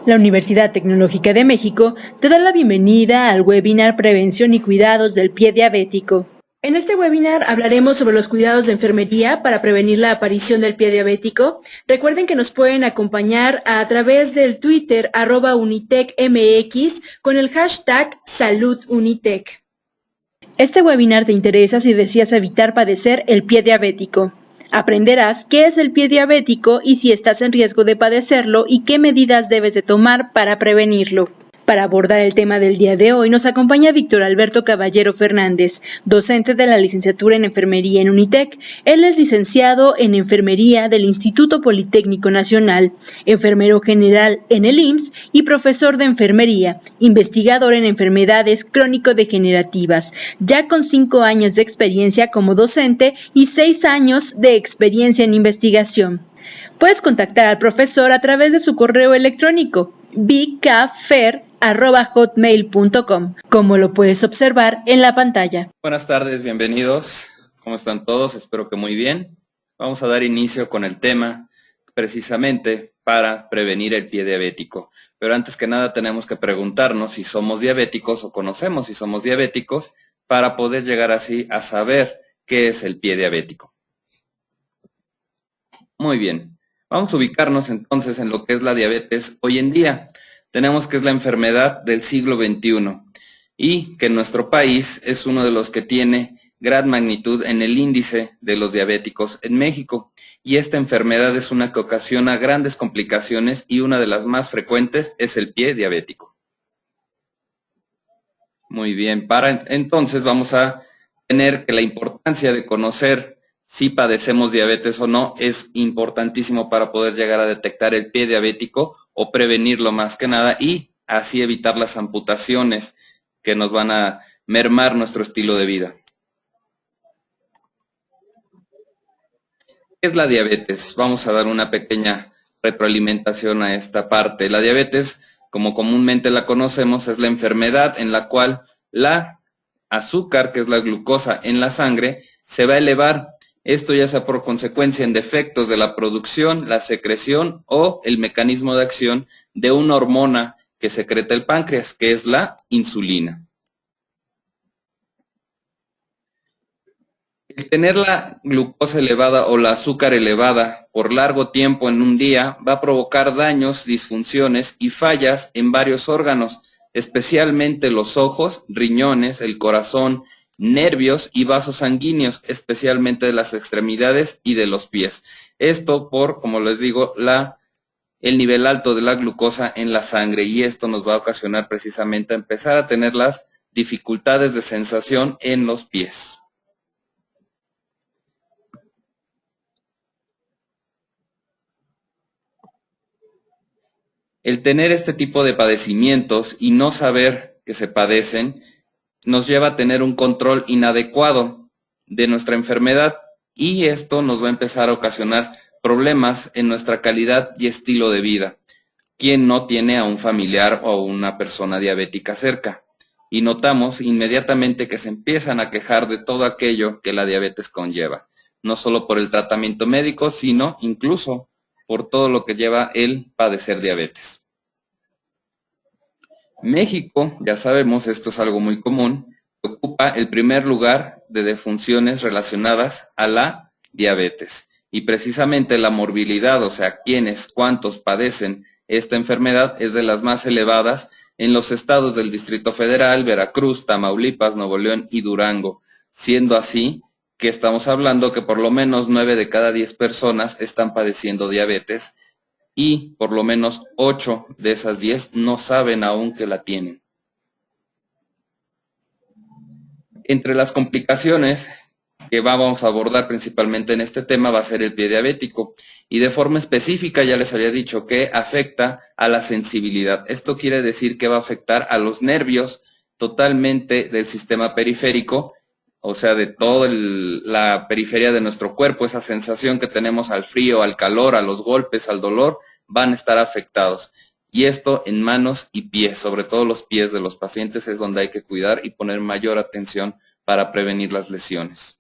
La Universidad Tecnológica de México te da la bienvenida al webinar Prevención y Cuidados del Pie Diabético. En este webinar hablaremos sobre los cuidados de enfermería para prevenir la aparición del pie diabético. Recuerden que nos pueden acompañar a través del Twitter @UnitecMX con el hashtag #SaludUnitec. Este webinar te interesa si deseas evitar padecer el pie diabético. Aprenderás qué es el pie diabético y si estás en riesgo de padecerlo y qué medidas debes de tomar para prevenirlo. Para abordar el tema del día de hoy nos acompaña Víctor Alberto Caballero Fernández, docente de la licenciatura en Enfermería en Unitec. Él es licenciado en Enfermería del Instituto Politécnico Nacional, enfermero general en el IMSS y profesor de enfermería, investigador en enfermedades crónico-degenerativas, ya con 5 años de experiencia como docente y 6 años de experiencia en investigación. Puedes contactar al profesor a través de su correo electrónico bkfer@hotmail.com, como lo puedes observar en la pantalla. Buenas tardes, bienvenidos. ¿Cómo están todos? Espero que muy bien. Vamos a dar inicio con el tema precisamente para prevenir el pie diabético. Pero antes que nada tenemos que preguntarnos si somos diabéticos o conocemos si somos diabéticos para poder llegar así a saber qué es el pie diabético. Muy bien. Vamos a ubicarnos entonces en lo que es la diabetes hoy en día. Tenemos que es la enfermedad del siglo XXI y que en nuestro país es uno de los que tiene gran magnitud en el índice de los diabéticos en México. Y esta enfermedad es una que ocasiona grandes complicaciones y una de las más frecuentes es el pie diabético. Muy bien, entonces vamos a tener que la importancia de conocer si padecemos diabetes o no es importantísimo para poder llegar a detectar el pie diabético o prevenirlo más que nada y así evitar las amputaciones que nos van a mermar nuestro estilo de vida. ¿Qué es la diabetes? Vamos a dar una pequeña retroalimentación a esta parte. La diabetes, como comúnmente la conocemos, es la enfermedad en la cual la azúcar, que es la glucosa en la sangre, se va a elevar. Esto ya sea por consecuencia en defectos de la producción, la secreción o el mecanismo de acción de una hormona que secreta el páncreas, que es la insulina. El tener la glucosa elevada o la azúcar elevada por largo tiempo en un día va a provocar daños, disfunciones y fallas en varios órganos, especialmente los ojos, riñones, el corazón, nervios y vasos sanguíneos, especialmente de las extremidades y de los pies. Esto por, como les digo, el nivel alto de la glucosa en la sangre, y esto nos va a ocasionar precisamente empezar a tener las dificultades de sensación en los pies. El tener este tipo de padecimientos y no saber que se padecen nos lleva a tener un control inadecuado de nuestra enfermedad y esto nos va a empezar a ocasionar problemas en nuestra calidad y estilo de vida. ¿Quién no tiene a un familiar o a una persona diabética cerca? Y notamos inmediatamente que se empiezan a quejar de todo aquello que la diabetes conlleva, no solo por el tratamiento médico, sino incluso por todo lo que lleva el padecer diabetes. México, ya sabemos, esto es algo muy común, ocupa el primer lugar de defunciones relacionadas a la diabetes. Y precisamente la morbilidad, o sea, cuántos padecen esta enfermedad, es de las más elevadas en los estados del Distrito Federal, Veracruz, Tamaulipas, Nuevo León y Durango, siendo así que estamos hablando que por lo menos 9 de cada 10 personas están padeciendo diabetes y por lo menos 8 de esas 10 no saben aún que la tienen. Entre las complicaciones que vamos a abordar principalmente en este tema va a ser el pie diabético y de forma específica ya les había dicho que afecta a la sensibilidad. Esto quiere decir que va a afectar a los nervios totalmente del sistema periférico, o sea, de toda la periferia de nuestro cuerpo. Esa sensación que tenemos al frío, al calor, a los golpes, al dolor, van a estar afectados. Y esto en manos y pies, sobre todo los pies de los pacientes, es donde hay que cuidar y poner mayor atención para prevenir las lesiones.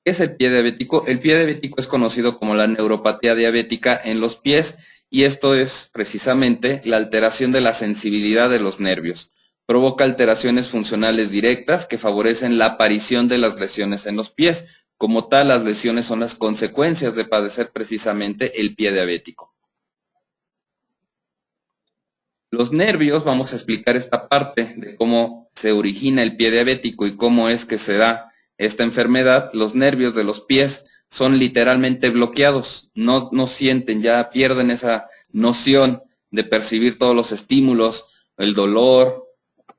¿Qué es el pie diabético? El pie diabético es conocido como la neuropatía diabética en los pies y esto es precisamente la alteración de la sensibilidad de los nervios. Provoca alteraciones funcionales directas que favorecen la aparición de las lesiones en los pies. Como tal, las lesiones son las consecuencias de padecer precisamente el pie diabético. Los nervios, vamos a explicar esta parte de cómo se origina el pie diabético y cómo es que se da esta enfermedad. Los nervios de los pies son literalmente bloqueados, no sienten, ya pierden esa noción de percibir todos los estímulos, el dolor,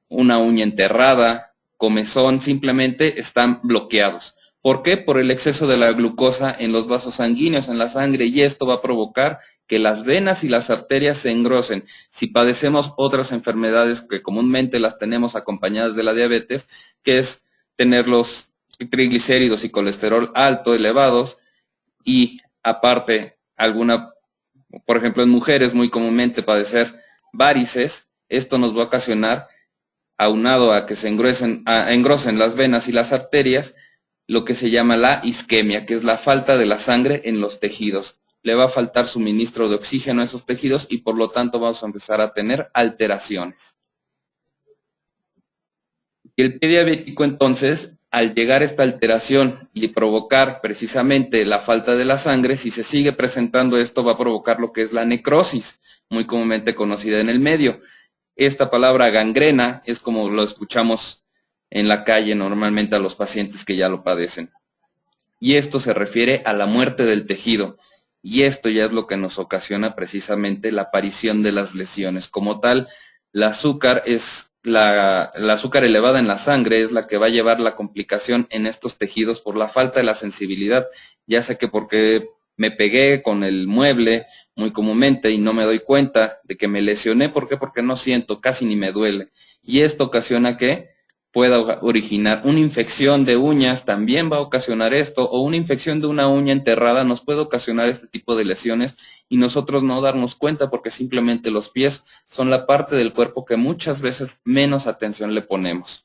una uña enterrada, comezón, simplemente están bloqueados. ¿Por qué? Por el exceso de la glucosa en los vasos sanguíneos, en la sangre, y esto va a provocar que las venas y las arterias se engrosen. Si padecemos otras enfermedades que comúnmente las tenemos acompañadas de la diabetes, que es tener los triglicéridos y colesterol alto, elevados, y aparte alguna, por ejemplo en mujeres muy comúnmente padecer varices, esto nos va a ocasionar, aunado a que se engrosen las venas y las arterias, lo que se llama la isquemia, que es la falta de la sangre en los tejidos. Le va a faltar suministro de oxígeno a esos tejidos y por lo tanto vamos a empezar a tener alteraciones. Y el pie diabético entonces, al llegar a esta alteración y provocar precisamente la falta de la sangre, si se sigue presentando esto va a provocar lo que es la necrosis, muy comúnmente conocida en el medio. Esta palabra gangrena es como lo escuchamos en la calle normalmente a los pacientes que ya lo padecen. Y esto se refiere a la muerte del tejido. Y esto ya es lo que nos ocasiona precisamente la aparición de las lesiones. Como tal, el azúcar elevada en la sangre es la que va a llevar la complicación en estos tejidos por la falta de la sensibilidad, ya sea que porque me pegué con el mueble muy comúnmente y no me doy cuenta de que me lesioné. ¿Por qué? Porque no siento, casi ni me duele. Y esto ocasiona que pueda originar una infección de uñas, también va a ocasionar esto, o una infección de una uña enterrada nos puede ocasionar este tipo de lesiones y nosotros no darnos cuenta porque simplemente los pies son la parte del cuerpo que muchas veces menos atención le ponemos.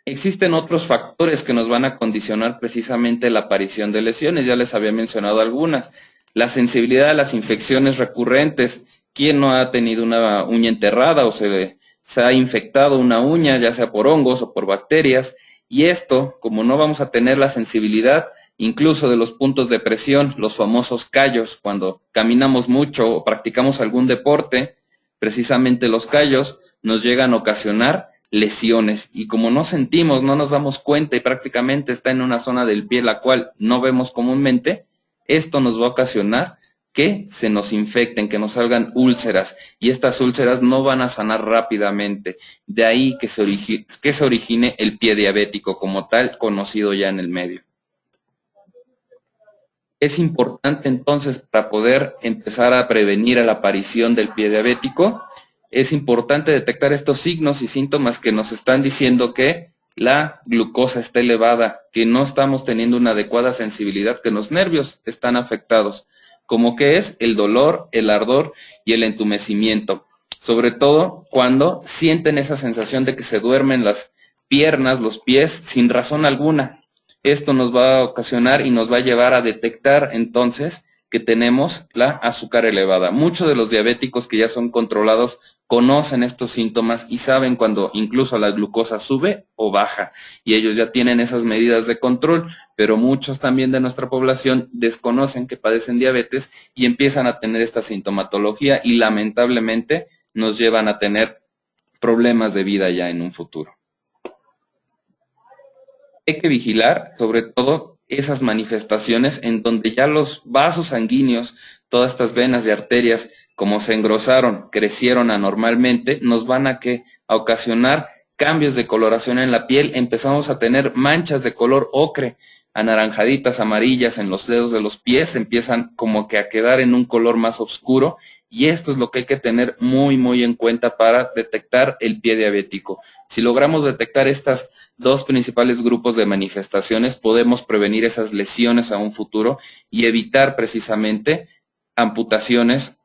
Existen otros factores que nos van a condicionar precisamente la aparición de lesiones, ya les había mencionado algunas. La sensibilidad a las infecciones recurrentes. ¿Quién no ha tenido una uña enterrada o se ha infectado una uña, ya sea por hongos o por bacterias? Y esto, como no vamos a tener la sensibilidad incluso de los puntos de presión, los famosos callos, cuando caminamos mucho o practicamos algún deporte, precisamente los callos nos llegan a ocasionar lesiones, y como no sentimos, no nos damos cuenta y prácticamente está en una zona del pie la cual no vemos comúnmente, esto nos va a ocasionar que se nos infecten, que nos salgan úlceras, y estas úlceras no van a sanar rápidamente. De ahí que se origine el pie diabético como tal, conocido ya en el medio. Es importante entonces, para poder empezar a prevenir la aparición del pie diabético, es importante detectar estos signos y síntomas que nos están diciendo que la glucosa está elevada, que no estamos teniendo una adecuada sensibilidad, que los nervios están afectados, como que es el dolor, el ardor y el entumecimiento. Sobre todo cuando sienten esa sensación de que se duermen las piernas, los pies, sin razón alguna. Esto nos va a ocasionar y nos va a llevar a detectar entonces que tenemos la azúcar elevada. Muchos de los diabéticos que ya son controlados conocen estos síntomas y saben cuando incluso la glucosa sube o baja, y ellos ya tienen esas medidas de control, pero muchos también de nuestra población desconocen que padecen diabetes y empiezan a tener esta sintomatología y lamentablemente nos llevan a tener problemas de vida ya en un futuro. Hay que vigilar sobre todo esas manifestaciones en donde ya los vasos sanguíneos, todas estas venas y arterias, como se engrosaron, crecieron anormalmente, nos van a ocasionar cambios de coloración en la piel. Empezamos a tener manchas de color ocre, anaranjaditas, amarillas en los dedos de los pies, empiezan como que a quedar en un color más oscuro, y esto es lo que hay que tener muy en cuenta para detectar el pie diabético. Si logramos detectar estas dos principales grupos de manifestaciones, podemos prevenir esas lesiones a un futuro y evitar precisamente amputaciones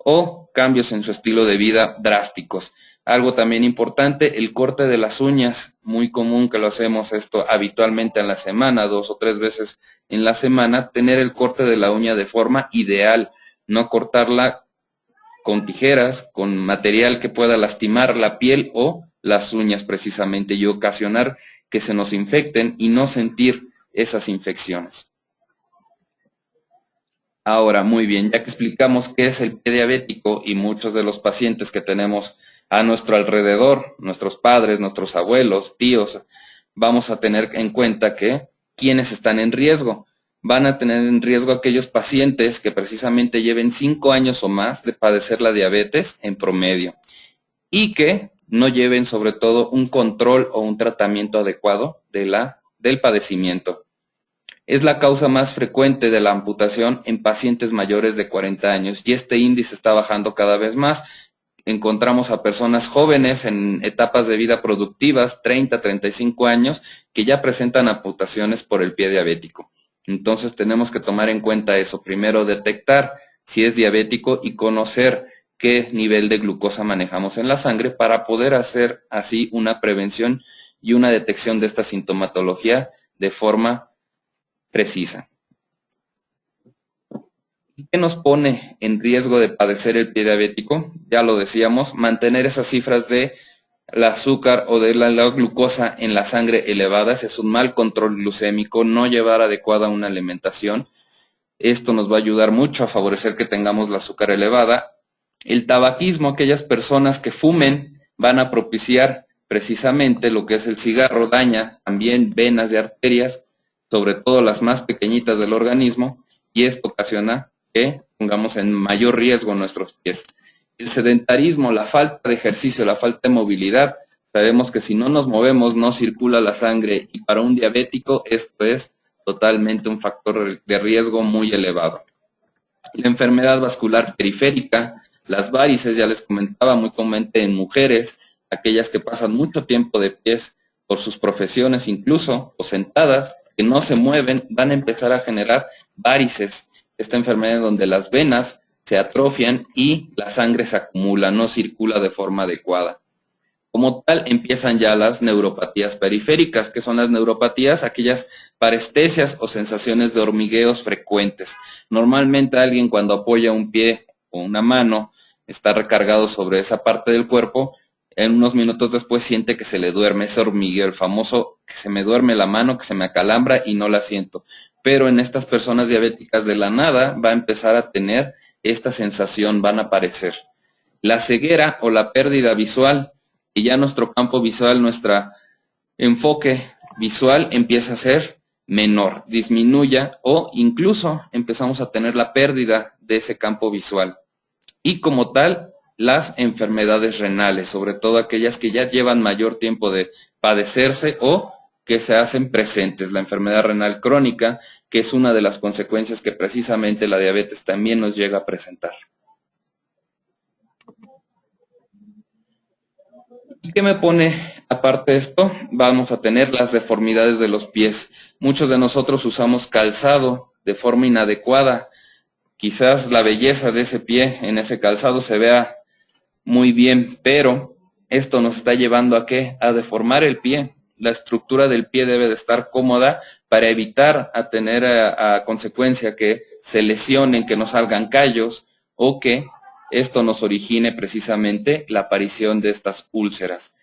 o cambios en su estilo de vida drásticos. Algo también importante, el corte de las uñas, muy común que lo hacemos esto habitualmente en la semana, 2 o 3 veces en la semana, tener el corte de la uña de forma ideal, no cortarla con tijeras, con material que pueda lastimar la piel o las uñas precisamente y ocasionar que se nos infecten y no sentir esas infecciones. Ahora, muy bien, ya que explicamos qué es el pie diabético y muchos de los pacientes que tenemos a nuestro alrededor, nuestros padres, nuestros abuelos, tíos, vamos a tener en cuenta que quienes están en riesgo. Van a tener en riesgo aquellos pacientes que precisamente lleven 5 años o más de padecer la diabetes en promedio y que no lleven sobre todo un control o un tratamiento adecuado del padecimiento. Es la causa más frecuente de la amputación en pacientes mayores de 40 años y este índice está bajando cada vez más. Encontramos a personas jóvenes en etapas de vida productivas, 30, 35 años, que ya presentan amputaciones por el pie diabético. Entonces tenemos que tomar en cuenta eso. Primero, detectar si es diabético y conocer qué nivel de glucosa manejamos en la sangre para poder hacer así una prevención y una detección de esta sintomatología de forma precisa. ¿Qué nos pone en riesgo de padecer el pie diabético? Ya lo decíamos, mantener esas cifras de el azúcar o de la glucosa en la sangre elevadas es un mal control glucémico, no llevar adecuada una alimentación. Esto nos va a ayudar mucho a favorecer que tengamos la azúcar elevada. El tabaquismo, aquellas personas que fumen van a propiciar precisamente lo que es el cigarro, daña también venas y arterias, sobre todo las más pequeñitas del organismo, y esto ocasiona que pongamos en mayor riesgo nuestros pies. El sedentarismo, la falta de ejercicio, la falta de movilidad, sabemos que si no nos movemos no circula la sangre y para un diabético esto es totalmente un factor de riesgo muy elevado. La enfermedad vascular periférica, las varices, ya les comentaba, muy comúnmente en mujeres, aquellas que pasan mucho tiempo de pies por sus profesiones incluso, o sentadas, que no se mueven, van a empezar a generar varices. Esta enfermedad en donde las venas se atrofian y la sangre se acumula, no circula de forma adecuada. Como tal, empiezan ya las neuropatías periféricas, que son las neuropatías, aquellas parestesias o sensaciones de hormigueos frecuentes. Normalmente alguien cuando apoya un pie o una mano, está recargado sobre esa parte del cuerpo, en unos minutos después siente que se le duerme ese hormigueo, el famoso que se me duerme la mano, que se me acalambra y no la siento. Pero en estas personas diabéticas de la nada va a empezar a tener esta sensación, van a aparecer. La ceguera o la pérdida visual, y ya nuestro campo visual, nuestro enfoque visual empieza a ser menor, disminuya o incluso empezamos a tener la pérdida de ese campo visual. Y como tal, las enfermedades renales, sobre todo aquellas que ya llevan mayor tiempo de padecerse o que se hacen presentes. La enfermedad renal crónica, que es una de las consecuencias que precisamente la diabetes también nos llega a presentar. ¿Y qué me pone aparte de esto? Vamos a tener las deformidades de los pies. Muchos de nosotros usamos calzado de forma inadecuada. Quizás la belleza de ese pie en ese calzado se vea muy bien, pero esto nos está llevando ¿a qué? A deformar el pie. La estructura del pie debe de estar cómoda para evitar a tener a consecuencia que se lesionen, que nos salgan callos o que esto nos origine precisamente la aparición de estas úlceras.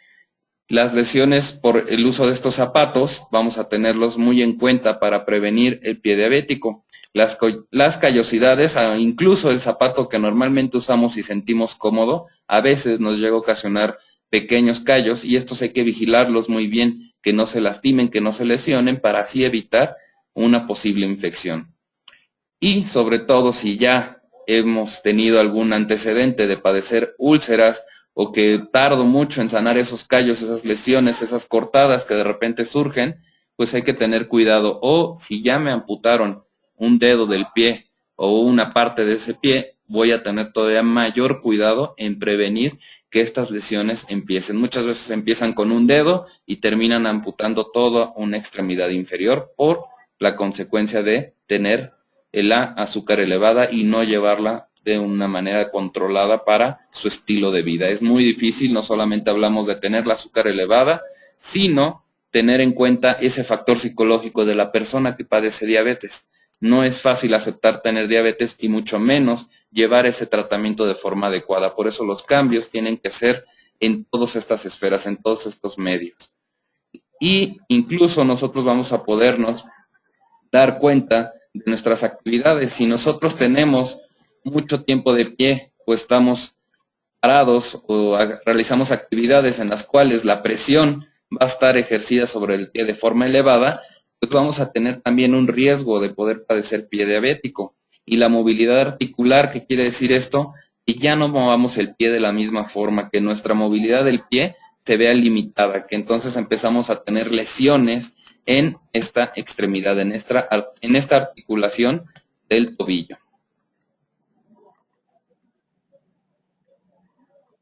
Las lesiones por el uso de estos zapatos vamos a tenerlos muy en cuenta para prevenir el pie diabético. Las callosidades, incluso el zapato que normalmente usamos y sentimos cómodo, a veces nos llega a ocasionar pequeños callos y estos hay que vigilarlos muy bien, que no se lastimen, que no se lesionen, para así evitar una posible infección. Y sobre todo si ya hemos tenido algún antecedente de padecer úlceras o que tardo mucho en sanar esos callos, esas lesiones, esas cortadas que de repente surgen, pues hay que tener cuidado. O si ya me amputaron un dedo del pie o una parte de ese pie, voy a tener todavía mayor cuidado en prevenir que estas lesiones empiecen. Muchas veces empiezan con un dedo y terminan amputando toda una extremidad inferior por la consecuencia de tener la azúcar elevada y no llevarla de una manera controlada para su estilo de vida. Es muy difícil, no solamente hablamos de tener la azúcar elevada, sino tener en cuenta ese factor psicológico de la persona que padece diabetes. No es fácil aceptar tener diabetes y mucho menos llevar ese tratamiento de forma adecuada. Por eso los cambios tienen que ser en todas estas esferas, en todos estos medios. Y incluso nosotros vamos a podernos dar cuenta de nuestras actividades. Si nosotros tenemos mucho tiempo de pie o estamos parados o realizamos actividades en las cuales la presión va a estar ejercida sobre el pie de forma elevada, pues vamos a tener también un riesgo de poder padecer pie diabético. Y la movilidad articular, ¿qué quiere decir esto? Que ya no movamos el pie de la misma forma, que nuestra movilidad del pie se vea limitada, que entonces empezamos a tener lesiones en esta extremidad, en esta articulación del tobillo.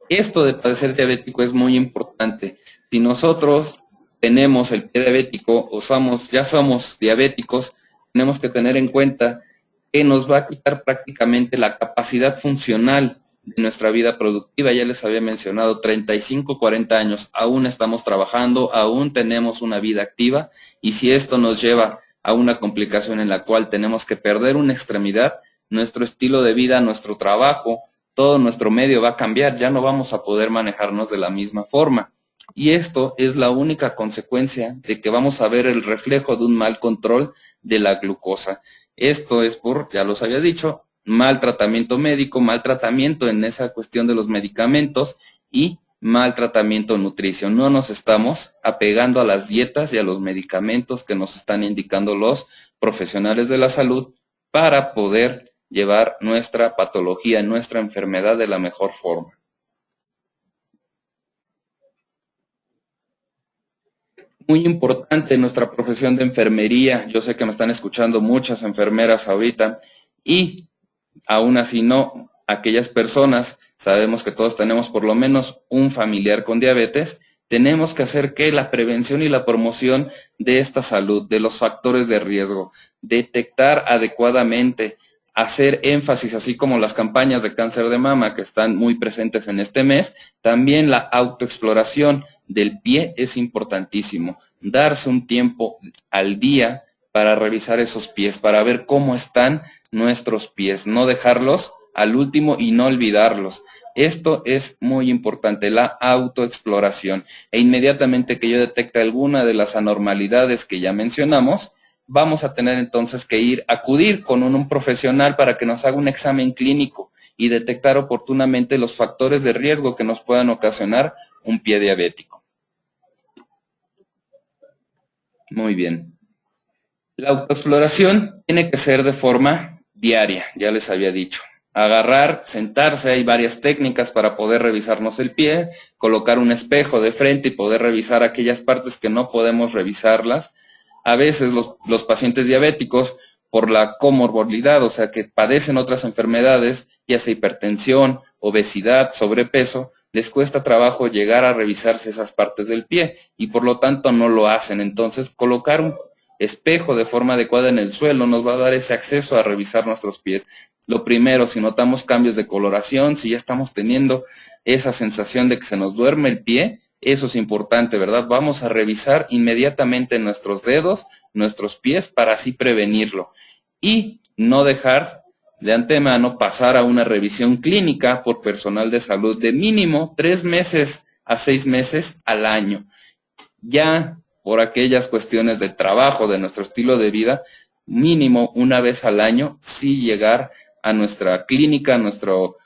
Esto de padecer diabético es muy importante. Si nosotros tenemos el pie diabético o ya somos diabéticos, tenemos que tener en cuenta que nos va a quitar prácticamente la capacidad funcional de nuestra vida productiva. Ya les había mencionado, 35, 40 años, aún estamos trabajando, aún tenemos una vida activa, y si esto nos lleva a una complicación en la cual tenemos que perder una extremidad, nuestro estilo de vida, nuestro trabajo, todo nuestro medio va a cambiar, ya no vamos a poder manejarnos de la misma forma. Y esto es la única consecuencia de que vamos a ver el reflejo de un mal control de la glucosa. Esto es por, ya los había dicho, mal tratamiento médico, mal tratamiento en esa cuestión de los medicamentos y mal tratamiento nutricio. No nos estamos apegando a las dietas y a los medicamentos que nos están indicando los profesionales de la salud para poder llevar nuestra patología, nuestra enfermedad de la mejor forma. Muy importante en nuestra profesión de enfermería. Yo sé que me están escuchando muchas enfermeras ahorita y aún así no, aquellas personas, sabemos que todos tenemos por lo menos un familiar con diabetes, tenemos que hacer que la prevención y la promoción de esta salud, de los factores de riesgo, detectar adecuadamente, hacer énfasis, así como las campañas de cáncer de mama que están muy presentes en este mes, también la autoexploración del pie es importantísimo. Darse un tiempo al día para revisar esos pies, para ver cómo están nuestros pies, no dejarlos al último y no olvidarlos. Esto es muy importante, la autoexploración. E inmediatamente que yo detecte alguna de las anormalidades que ya mencionamos, vamos a tener entonces que acudir con un profesional para que nos haga un examen clínico y detectar oportunamente los factores de riesgo que nos puedan ocasionar un pie diabético. Muy bien. La autoexploración tiene que ser de forma diaria, ya les había dicho. Agarrar, sentarse, hay varias técnicas para poder revisarnos el pie, colocar un espejo de frente y poder revisar aquellas partes que no podemos revisarlas. A veces los pacientes diabéticos, por la comorbilidad, o sea que padecen otras enfermedades, ya sea hipertensión, obesidad, sobrepeso, les cuesta trabajo llegar a revisarse esas partes del pie y por lo tanto no lo hacen. Entonces, colocar un espejo de forma adecuada en el suelo nos va a dar ese acceso a revisar nuestros pies. Lo primero, si notamos cambios de coloración, si ya estamos teniendo esa sensación de que se nos duerme el pie, eso es importante, ¿verdad? Vamos a revisar inmediatamente nuestros dedos, nuestros pies, para así prevenirlo. Y no dejar de antemano pasar a una revisión clínica por personal de salud de mínimo 3 meses a 6 meses al año. Ya por aquellas cuestiones de trabajo, de nuestro estilo de vida, mínimo una vez al año, sí llegar a nuestra clínica, a nuestro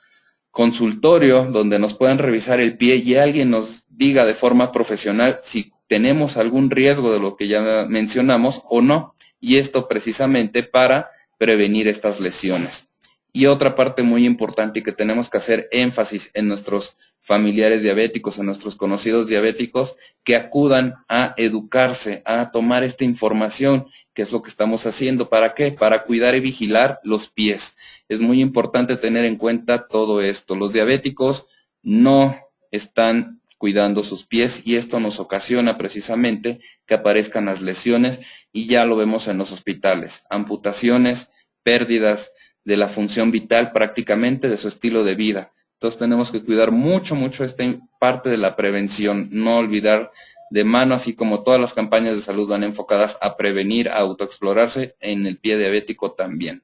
consultorio, donde nos puedan revisar el pie y alguien nos diga de forma profesional si tenemos algún riesgo de lo que ya mencionamos o no. Y esto precisamente para prevenir estas lesiones. Y otra parte muy importante y que tenemos que hacer énfasis en nuestros familiares diabéticos, en nuestros conocidos diabéticos, que acudan a educarse, a tomar esta información, que es lo que estamos haciendo. ¿Para qué? Para cuidar y vigilar los pies. Es muy importante tener en cuenta todo esto. Los diabéticos no están cuidando sus pies y esto nos ocasiona precisamente que aparezcan las lesiones y ya lo vemos en los hospitales, amputaciones, pérdidas de la función vital prácticamente de su estilo de vida. Entonces tenemos que cuidar mucho esta parte de la prevención, no olvidar de mano, así como todas las campañas de salud van enfocadas a prevenir, a autoexplorarse, en el pie diabético también.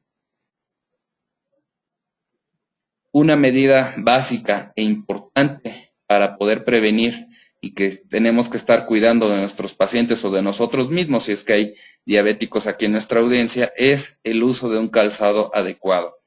Una medida básica e importante para poder prevenir y que tenemos que estar cuidando de nuestros pacientes o de nosotros mismos, si es que hay diabéticos aquí en nuestra audiencia, es el uso de un calzado adecuado.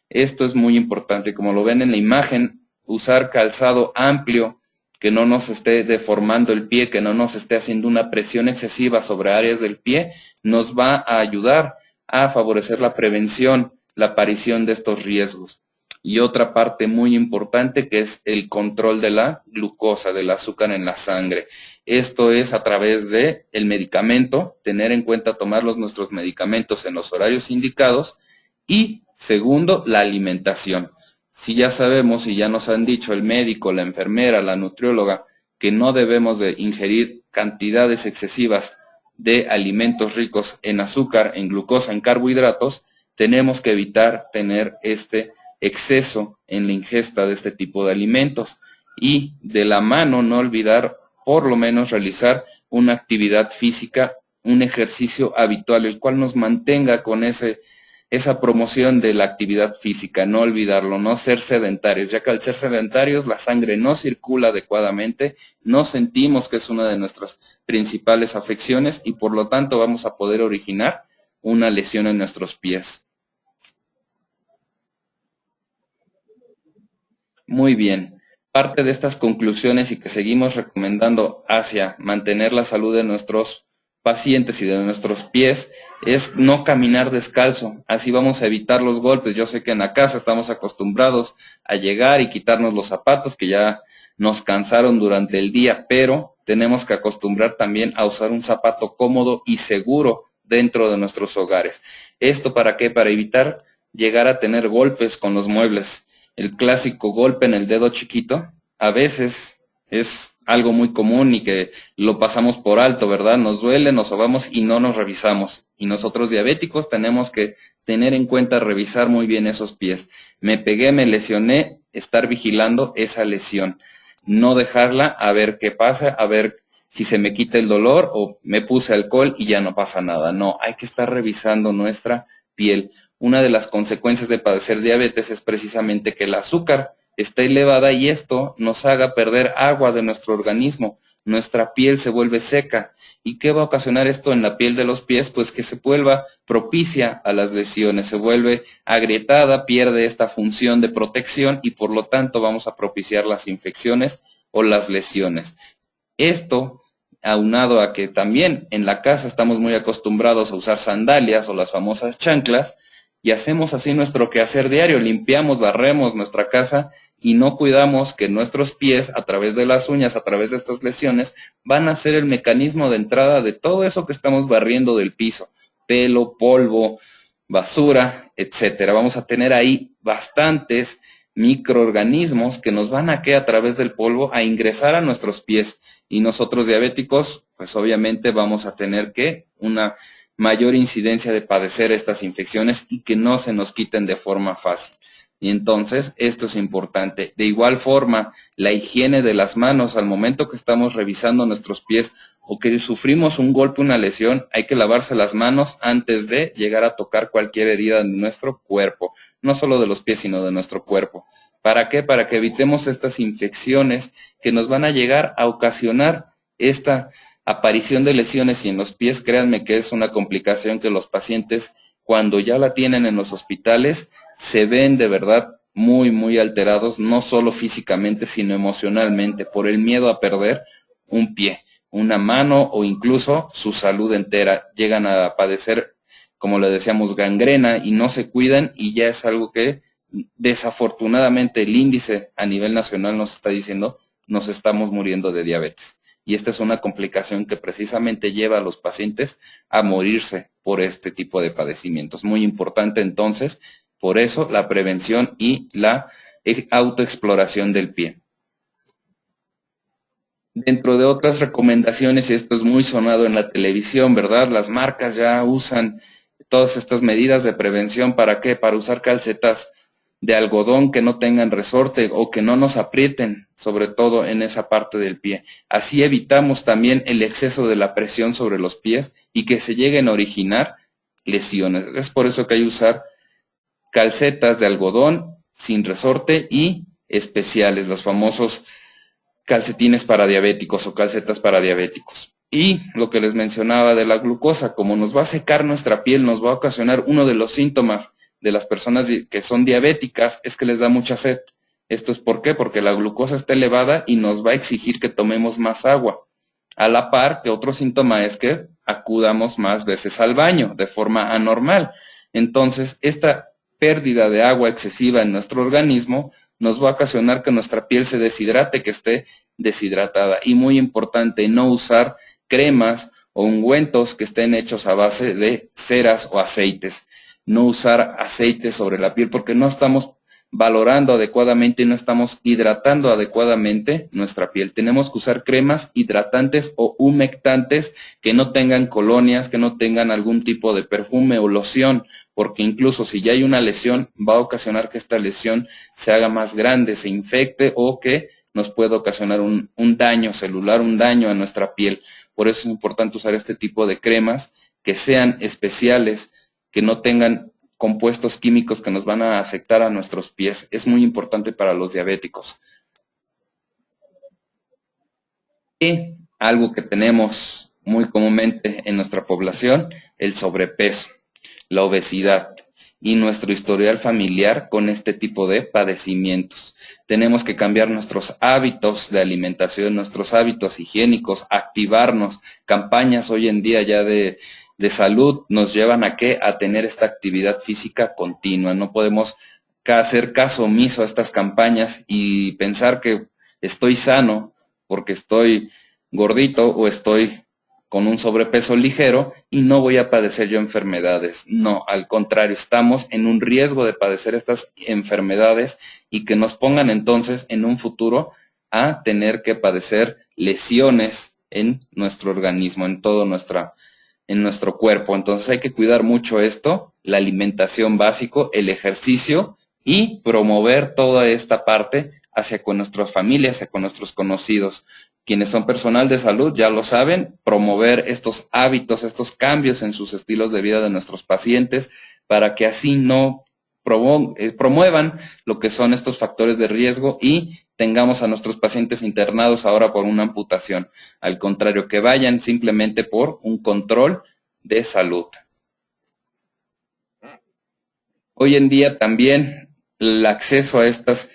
Esto es muy importante, como lo ven en la imagen, usar calzado amplio, que no nos esté deformando el pie, que no nos esté haciendo una presión excesiva sobre áreas del pie, nos va a ayudar a favorecer la prevención, la aparición de estos riesgos. Y otra parte muy importante que es el control de la glucosa, del azúcar en la sangre. Esto es a través de el medicamento, tener en cuenta tomar nuestros medicamentos en los horarios indicados, y segundo, la alimentación. Si ya sabemos y ya nos han dicho el médico, la enfermera, la nutrióloga, que no debemos de ingerir cantidades excesivas de alimentos ricos en azúcar, en glucosa, en carbohidratos, tenemos que evitar tener este exceso en la ingesta de este tipo de alimentos. Y de la mano, no olvidar por lo menos realizar una actividad física, un ejercicio habitual, el cual nos mantenga con esa promoción de la actividad física, no olvidarlo, no ser sedentarios, ya que al ser sedentarios la sangre no circula adecuadamente, no sentimos que es una de nuestras principales afecciones y por lo tanto vamos a poder originar una lesión en nuestros pies. Muy bien, parte de estas conclusiones y que seguimos recomendando hacia mantener la salud de nuestros pacientes y de nuestros pies es no caminar descalzo, así vamos a evitar los golpes. Yo sé que en la casa estamos acostumbrados a llegar y quitarnos los zapatos que ya nos cansaron durante el día, pero tenemos que acostumbrar también a usar un zapato cómodo y seguro dentro de nuestros hogares. ¿Esto para qué? Para evitar llegar a tener golpes con los muebles. El clásico golpe en el dedo chiquito, a veces es algo muy común y que lo pasamos por alto, ¿verdad? Nos duele, nos sobamos y no nos revisamos. Y nosotros diabéticos tenemos que tener en cuenta revisar muy bien esos pies. Me pegué, me lesioné, estar vigilando esa lesión. No dejarla a ver qué pasa, a ver si se me quita el dolor o me puse alcohol y ya no pasa nada. No, hay que estar revisando nuestra piel. Una de las consecuencias de padecer diabetes es precisamente que el azúcar está elevada y esto nos haga perder agua de nuestro organismo. Nuestra piel se vuelve seca. ¿Y qué va a ocasionar esto en la piel de los pies? Pues que se vuelva propicia a las lesiones, se vuelve agrietada, pierde esta función de protección y por lo tanto vamos a propiciar las infecciones o las lesiones. Esto, aunado a que también en la casa estamos muy acostumbrados a usar sandalias o las famosas chanclas, y hacemos así nuestro quehacer diario, limpiamos, barremos nuestra casa y no cuidamos que nuestros pies, a través de las uñas, a través de estas lesiones, van a ser el mecanismo de entrada de todo eso que estamos barriendo del piso, pelo, polvo, basura, etcétera. Vamos a tener ahí bastantes microorganismos que nos van a través del polvo a ingresar a nuestros pies y nosotros diabéticos, pues obviamente vamos a tener una mayor incidencia de padecer estas infecciones y que no se nos quiten de forma fácil. Y entonces esto es importante. De igual forma, la higiene de las manos al momento que estamos revisando nuestros pies o que sufrimos un golpe, una lesión, hay que lavarse las manos antes de llegar a tocar cualquier herida de nuestro cuerpo, no solo de los pies, sino de nuestro cuerpo. ¿Para qué? Para que evitemos estas infecciones que nos van a llegar a ocasionar esta aparición de lesiones y en los pies. Créanme que es una complicación que los pacientes, cuando ya la tienen en los hospitales, se ven de verdad muy alterados, no solo físicamente, sino emocionalmente, por el miedo a perder un pie, una mano o incluso su salud entera. Llegan a padecer, como le decíamos, gangrena y no se cuidan y ya es algo que desafortunadamente el índice a nivel nacional nos está diciendo, nos estamos muriendo de diabetes. Y esta es una complicación que precisamente lleva a los pacientes a morirse por este tipo de padecimientos. Muy importante entonces, por eso la prevención y la autoexploración del pie. Dentro de otras recomendaciones, y esto es muy sonado en la televisión, ¿verdad? Las marcas ya usan todas estas medidas de prevención. ¿Para qué? Para usar calcetas de algodón que no tengan resorte o que no nos aprieten, sobre todo en esa parte del pie. Así evitamos también el exceso de la presión sobre los pies y que se lleguen a originar lesiones. Es por eso que hay que usar calcetas de algodón sin resorte y especiales, los famosos calcetines para diabéticos o calcetas para diabéticos. Y lo que les mencionaba de la glucosa, como nos va a secar nuestra piel, nos va a ocasionar uno de los síntomas de las personas que son diabéticas, es que les da mucha sed. ¿Esto es por qué? Porque la glucosa está elevada y nos va a exigir que tomemos más agua. A la par, que otro síntoma es que acudamos más veces al baño de forma anormal. Entonces, esta pérdida de agua excesiva en nuestro organismo nos va a ocasionar que nuestra piel se deshidrate, que esté deshidratada. Y muy importante, no usar cremas o ungüentos que estén hechos a base de ceras o aceites. No usar aceites sobre la piel porque no estamos valorando adecuadamente y no estamos hidratando adecuadamente nuestra piel. Tenemos que usar cremas hidratantes o humectantes que no tengan colonias, que no tengan algún tipo de perfume o loción, porque incluso si ya hay una lesión, va a ocasionar que esta lesión se haga más grande, se infecte o que nos pueda ocasionar un daño celular, un daño a nuestra piel. Por eso es importante usar este tipo de cremas que sean especiales, que no tengan compuestos químicos que nos van a afectar a nuestros pies. Es muy importante para los diabéticos. Y algo que tenemos muy comúnmente en nuestra población, el sobrepeso, la obesidad y nuestro historial familiar con este tipo de padecimientos. Tenemos que cambiar nuestros hábitos de alimentación, nuestros hábitos higiénicos, activarnos. Campañas hoy en día ya de salud nos llevan a ¿qué? A tener esta actividad física continua. No podemos hacer caso omiso a estas campañas y pensar que estoy sano porque estoy gordito o estoy con un sobrepeso ligero y no voy a padecer yo enfermedades. No, al contrario, estamos en un riesgo de padecer estas enfermedades y que nos pongan entonces en un futuro a tener que padecer lesiones en nuestro organismo, en todo en nuestro cuerpo. Entonces hay que cuidar mucho esto, la alimentación básico, el ejercicio y promover toda esta parte hacia con nuestras familias, hacia con nuestros conocidos. Quienes son personal de salud ya lo saben, promover estos hábitos, estos cambios en sus estilos de vida de nuestros pacientes para que así no promuevan lo que son estos factores de riesgo y tengamos a nuestros pacientes internados ahora por una amputación. Al contrario, que vayan simplemente por un control de salud. Hoy en día también el acceso a estas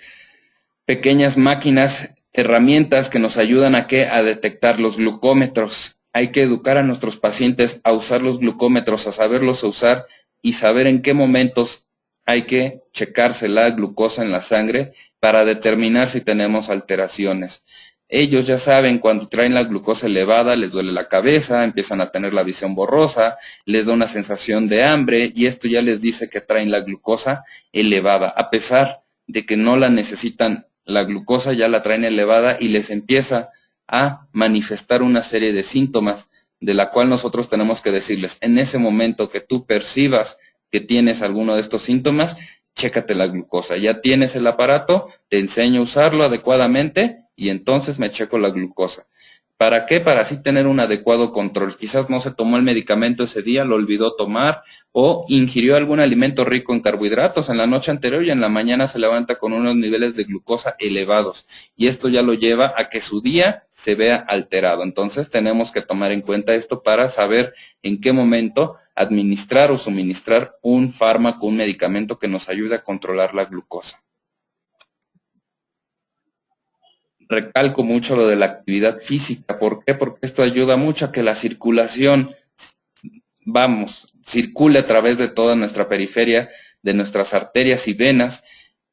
pequeñas máquinas, herramientas que nos ayudan a detectar los glucómetros. Hay que educar a nuestros pacientes a usar los glucómetros, a saberlos usar y saber en qué momentos hay que checarse la glucosa en la sangre para determinar si tenemos alteraciones. Ellos ya saben cuando traen la glucosa elevada, les duele la cabeza, empiezan a tener la visión borrosa, les da una sensación de hambre y esto ya les dice que traen la glucosa elevada, a pesar de que no la necesitan. La glucosa ya la traen elevada y les empieza a manifestar una serie de síntomas de la cual nosotros tenemos que decirles, en ese momento que tú percibas que tienes alguno de estos síntomas, chécate la glucosa. Ya tienes el aparato, te enseño a usarlo adecuadamente y entonces me checo la glucosa. ¿Para qué? Para así tener un adecuado control. Quizás no se tomó el medicamento ese día, lo olvidó tomar o ingirió algún alimento rico en carbohidratos en la noche anterior y en la mañana se levanta con unos niveles de glucosa elevados. Y esto ya lo lleva a que su día se vea alterado. Entonces tenemos que tomar en cuenta esto para saber en qué momento administrar o suministrar un fármaco, un medicamento que nos ayude a controlar la glucosa. Recalco mucho lo de la actividad física. ¿Por qué? Porque esto ayuda mucho a que la circulación, circule a través de toda nuestra periferia, de nuestras arterias y venas.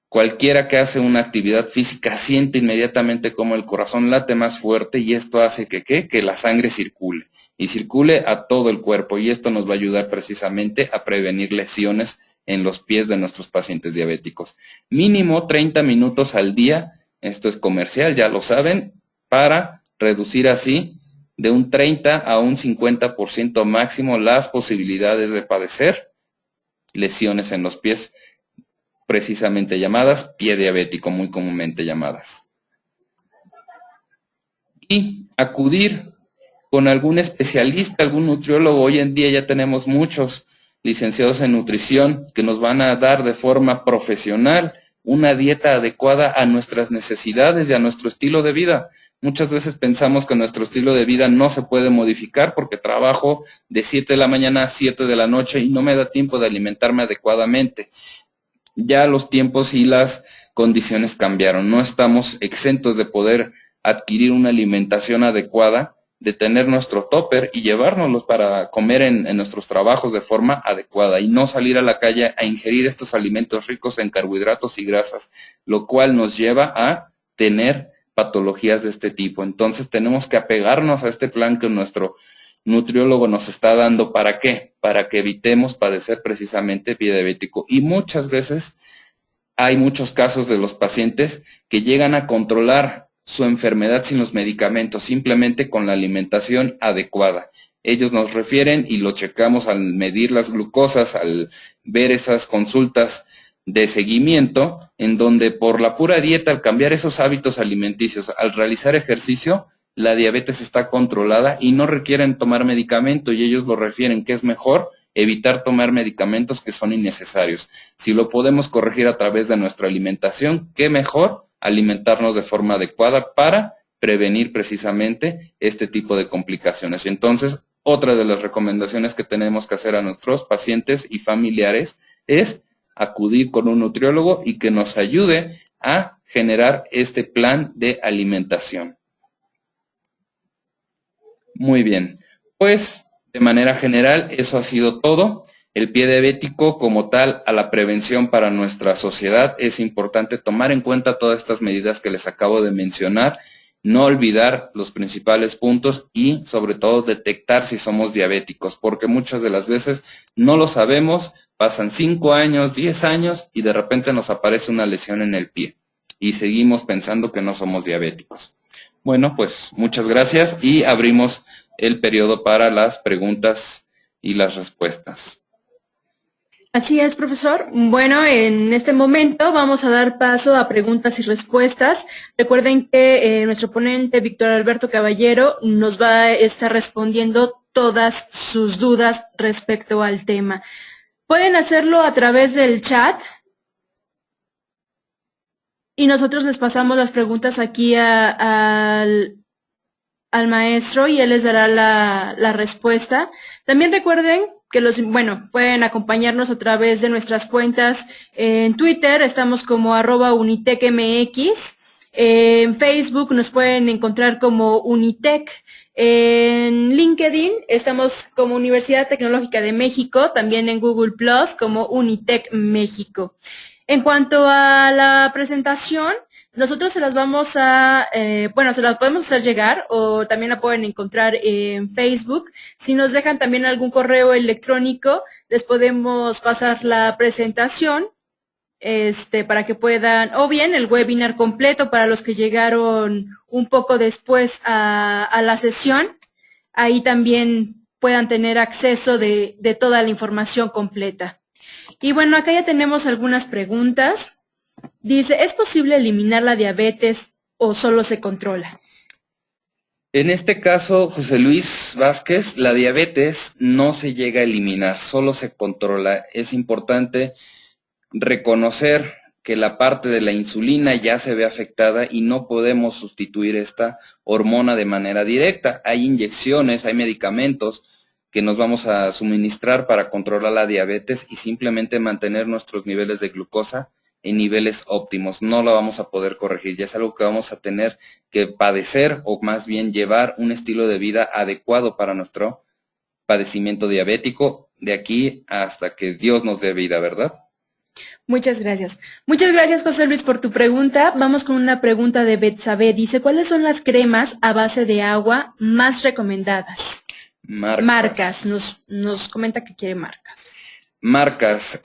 Cualquiera que hace una actividad física siente inmediatamente como el corazón late más fuerte y esto hace que la sangre circule y circule a todo el cuerpo y esto nos va a ayudar precisamente a prevenir lesiones en los pies de nuestros pacientes diabéticos. Mínimo 30 minutos al día. Esto es comercial, ya lo saben, para reducir así de un 30 a un 50% máximo las posibilidades de padecer lesiones en los pies, precisamente llamadas pie diabético, muy comúnmente llamadas. Y acudir con algún especialista, algún nutriólogo. Hoy en día ya tenemos muchos licenciados en nutrición que nos van a dar de forma profesional una dieta adecuada a nuestras necesidades y a nuestro estilo de vida. Muchas veces pensamos que nuestro estilo de vida no se puede modificar porque trabajo de 7 de la mañana a 7 de la noche y no me da tiempo de alimentarme adecuadamente. Ya los tiempos y las condiciones cambiaron. No estamos exentos de poder adquirir una alimentación adecuada, de tener nuestro topper y llevárnoslos para comer en nuestros trabajos de forma adecuada y no salir a la calle a ingerir estos alimentos ricos en carbohidratos y grasas, lo cual nos lleva a tener patologías de este tipo. Entonces tenemos que apegarnos a este plan que nuestro nutriólogo nos está dando. ¿Para qué? Para que evitemos padecer precisamente pie diabético. Y muchas veces hay muchos casos de los pacientes que llegan a controlar su enfermedad sin los medicamentos, simplemente con la alimentación adecuada. Ellos nos refieren y lo checamos al medir las glucosas, al ver esas consultas de seguimiento, en donde por la pura dieta, al cambiar esos hábitos alimenticios, al realizar ejercicio, la diabetes está controlada y no requieren tomar medicamento, y ellos lo refieren que es mejor evitar tomar medicamentos que son innecesarios. Si lo podemos corregir a través de nuestra alimentación, qué mejor alimentarnos de forma adecuada para prevenir precisamente este tipo de complicaciones. Y entonces, otra de las recomendaciones que tenemos que hacer a nuestros pacientes y familiares es acudir con un nutriólogo y que nos ayude a generar este plan de alimentación. Muy bien, pues de manera general eso ha sido todo. El pie diabético como tal, a la prevención para nuestra sociedad, es importante tomar en cuenta todas estas medidas que les acabo de mencionar, no olvidar los principales puntos y sobre todo detectar si somos diabéticos, porque muchas de las veces no lo sabemos, pasan 5 años, 10 años y de repente nos aparece una lesión en el pie y seguimos pensando que no somos diabéticos. Bueno, pues muchas gracias y abrimos el periodo para las preguntas y las respuestas. Así es, profesor. Bueno, en este momento vamos a dar paso a preguntas y respuestas. Recuerden que nuestro ponente, Víctor Alberto Caballero, nos va a estar respondiendo todas sus dudas respecto al tema. Pueden hacerlo a través del chat y nosotros les pasamos las preguntas aquí al maestro y él les dará la respuesta. También recuerden que pueden acompañarnos a través de nuestras cuentas en Twitter, estamos como @unitecmx, en Facebook nos pueden encontrar como Unitec, en LinkedIn estamos como Universidad Tecnológica de México, también en Google Plus como Unitec México. En cuanto a la presentación, nosotros se las vamos a, se las podemos hacer llegar o también la pueden encontrar en Facebook. Si nos dejan también algún correo electrónico, les podemos pasar la presentación para que puedan, o bien el webinar completo para los que llegaron un poco después a la sesión. Ahí también puedan tener acceso de toda la información completa. Y bueno, acá ya tenemos algunas preguntas. Dice, ¿es posible eliminar la diabetes o solo se controla? En este caso, José Luis Vázquez, la diabetes no se llega a eliminar, solo se controla. Es importante reconocer que la parte de la insulina ya se ve afectada y no podemos sustituir esta hormona de manera directa. Hay inyecciones, hay medicamentos que nos vamos a suministrar para controlar la diabetes y simplemente mantener nuestros niveles de glucosa en niveles óptimos. No lo vamos a poder corregir, ya es algo que vamos a tener que padecer o más bien llevar un estilo de vida adecuado para nuestro padecimiento diabético de aquí hasta que Dios nos dé vida, ¿verdad? Muchas gracias. Muchas gracias, José Luis, por tu pregunta. Vamos con una pregunta de Betsabe. Dice, ¿cuáles son las cremas a base de agua más recomendadas? Marcas. Nos comenta que quiere marcas. Marcas.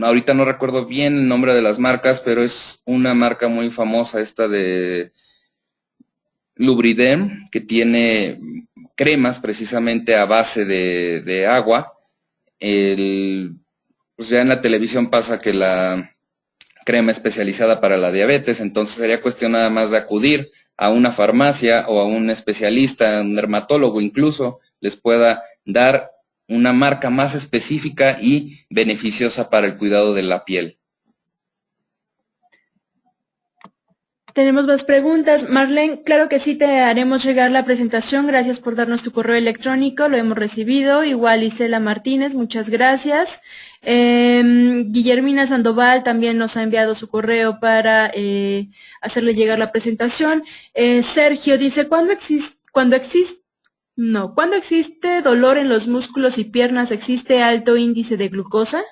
Ahorita no recuerdo bien el nombre de las marcas, pero es una marca muy famosa, esta de Lubriden, que tiene cremas precisamente a base de agua. pues ya en la televisión pasa que la crema especializada para la diabetes, entonces sería cuestión nada más de acudir a una farmacia o a un especialista, un dermatólogo incluso, les pueda dar una marca más específica y beneficiosa para el cuidado de la piel. Tenemos más preguntas. Marlene, claro que sí, te haremos llegar la presentación. Gracias por darnos tu correo electrónico, lo hemos recibido. Igual Isela Martínez, muchas gracias. Guillermina Sandoval también nos ha enviado su correo para hacerle llegar la presentación. Sergio dice, ¿cuándo existe dolor en los músculos y piernas, existe alto índice de glucosa?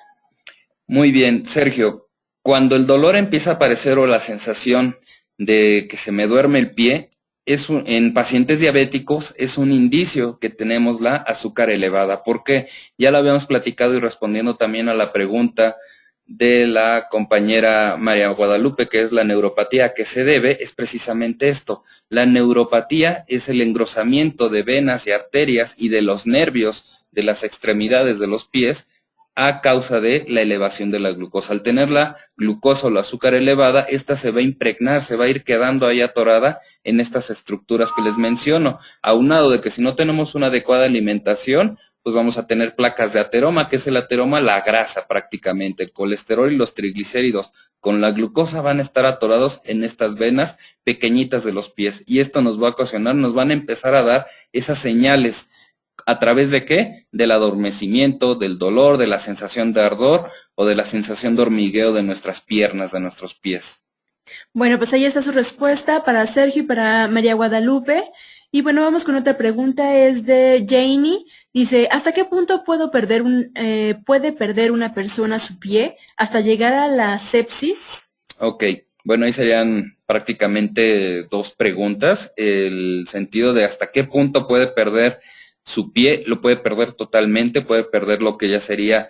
Muy bien, Sergio. Cuando el dolor empieza a aparecer o la sensación de que se me duerme el pie, en pacientes diabéticos es un indicio que tenemos la azúcar elevada. ¿Por qué? Ya lo habíamos platicado y respondiendo también a la pregunta de la compañera María Guadalupe, que es la neuropatía, ¿a qué se debe? Es precisamente esto. La neuropatía es el engrosamiento de venas y arterias y de los nervios de las extremidades de los pies a causa de la elevación de la glucosa. Al tener la glucosa o la azúcar elevada, esta se va a impregnar, se va a ir quedando ahí atorada en estas estructuras que les menciono, aunado de que si no tenemos una adecuada alimentación, pues vamos a tener placas de ateroma. ¿Qué es el ateroma? La grasa prácticamente, el colesterol y los triglicéridos con la glucosa van a estar atorados en estas venas pequeñitas de los pies y esto nos va a ocasionar, nos van a empezar a dar esas señales. ¿A través de qué? Del adormecimiento, del dolor, de la sensación de ardor o de la sensación de hormigueo de nuestras piernas, de nuestros pies. Bueno, pues ahí está su respuesta para Sergio y para María Guadalupe. Y bueno, vamos con otra pregunta, es de Janie. Dice, ¿hasta qué punto puede perder una persona su pie hasta llegar a la sepsis? Ok, bueno, ahí serían prácticamente dos preguntas. El sentido de hasta qué punto puede perder su pie, lo puede perder totalmente, puede perder lo que ya sería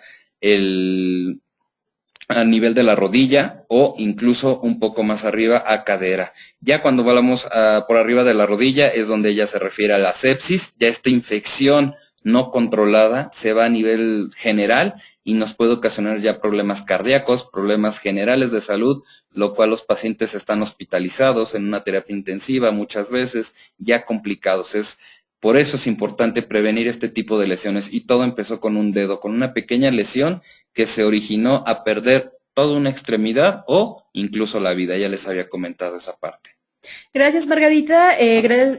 a nivel de la rodilla o incluso un poco más arriba a cadera. Ya cuando vamos por arriba de la rodilla es donde ya se refiere a la sepsis, ya esta infección no controlada se va a nivel general y nos puede ocasionar ya problemas cardíacos, problemas generales de salud, lo cual los pacientes están hospitalizados en una terapia intensiva muchas veces, ya complicados. Por eso es importante prevenir este tipo de lesiones y todo empezó con un dedo, con una pequeña lesión que se originó a perder toda una extremidad o incluso la vida. Ya les había comentado esa parte. Gracias, Margarita.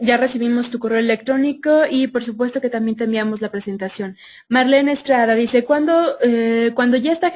Ya recibimos tu correo electrónico y por supuesto que también te enviamos la presentación. Marlene Estrada dice, cuando ya está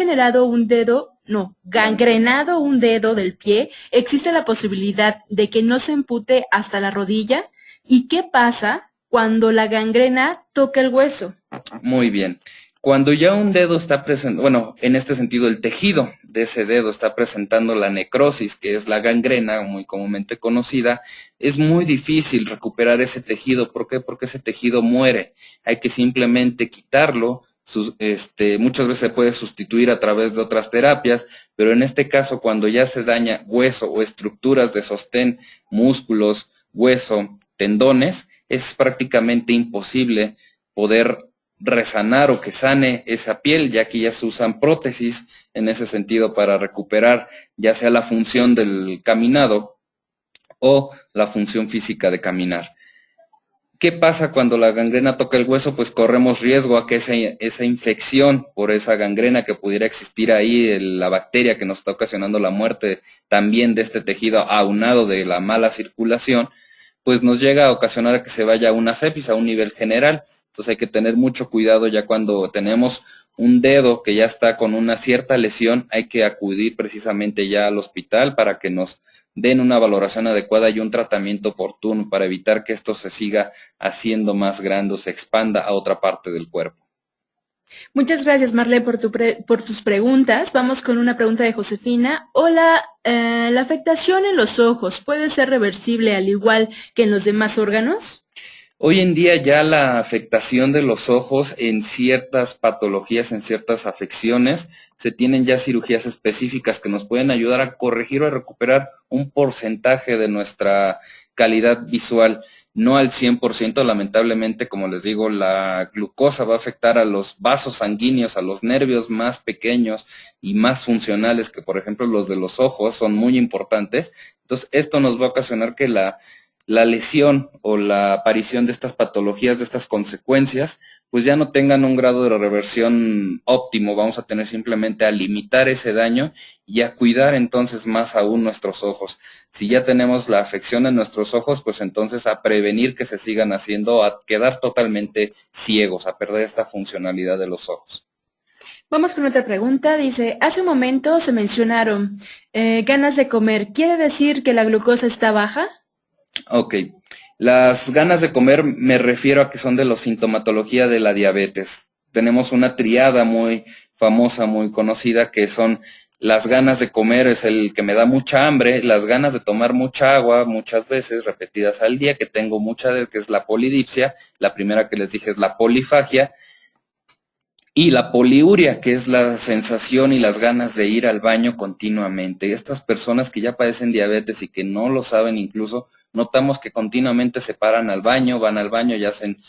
gangrenado un dedo del pie, ¿existe la posibilidad de que no se empute hasta la rodilla? ¿Y qué pasa cuando la gangrena toca el hueso? Muy bien. Cuando ya un dedo está presente, bueno, en este sentido el tejido de ese dedo está presentando la necrosis, que es la gangrena muy comúnmente conocida, es muy difícil recuperar ese tejido. ¿Por qué? Porque ese tejido muere. Hay que simplemente quitarlo. Muchas veces se puede sustituir a través de otras terapias, pero en este caso cuando ya se daña hueso o estructuras de sostén, músculos, hueso, tendones, es prácticamente imposible poder resanar o que sane esa piel, ya que ya se usan prótesis en ese sentido para recuperar ya sea la función del caminado o la función física de caminar. ¿Qué pasa cuando la gangrena toca el hueso? Pues corremos riesgo a que esa infección por esa gangrena que pudiera existir ahí, la bacteria que nos está ocasionando la muerte también de este tejido aunado de la mala circulación, pues nos llega a ocasionar que se vaya a una sepsis a un nivel general. Entonces hay que tener mucho cuidado ya cuando tenemos un dedo que ya está con una cierta lesión, hay que acudir precisamente ya al hospital para que nos den una valoración adecuada y un tratamiento oportuno para evitar que esto se siga haciendo más grande o se expanda a otra parte del cuerpo. Muchas gracias, Marlene, por tus preguntas. Vamos con una pregunta de Josefina. Hola, ¿la afectación en los ojos puede ser reversible al igual que en los demás órganos? Hoy en día ya la afectación de los ojos en ciertas patologías, en ciertas afecciones, se tienen ya cirugías específicas que nos pueden ayudar a corregir o a recuperar un porcentaje de nuestra calidad visual. no al 100%, lamentablemente, como les digo, la glucosa va a afectar a los vasos sanguíneos, a los nervios más pequeños y más funcionales, que por ejemplo los de los ojos son muy importantes. Entonces, esto nos va a ocasionar que la lesión o la aparición de estas patologías, de estas consecuencias, pues ya no tengan un grado de reversión óptimo. Vamos a tener simplemente a limitar ese daño y a cuidar entonces más aún nuestros ojos. Si ya tenemos la afección en nuestros ojos, pues entonces a prevenir que se sigan haciendo, a quedar totalmente ciegos, a perder esta funcionalidad de los ojos. Vamos con otra pregunta. Dice, hace un momento se mencionaron ganas de comer. ¿Quiere decir que la glucosa está baja? Ok, las ganas de comer me refiero a que son de la sintomatología de la diabetes. Tenemos una triada muy famosa, muy conocida, que son las ganas de comer, es el que me da mucha hambre, las ganas de tomar mucha agua, muchas veces repetidas al día, que tengo mucha, que es la polidipsia, la primera que les dije es la polifagia, y la poliuria, que es la sensación y las ganas de ir al baño continuamente. Estas personas que ya padecen diabetes y que no lo saben incluso, notamos que continuamente se paran al baño, van al baño y hacen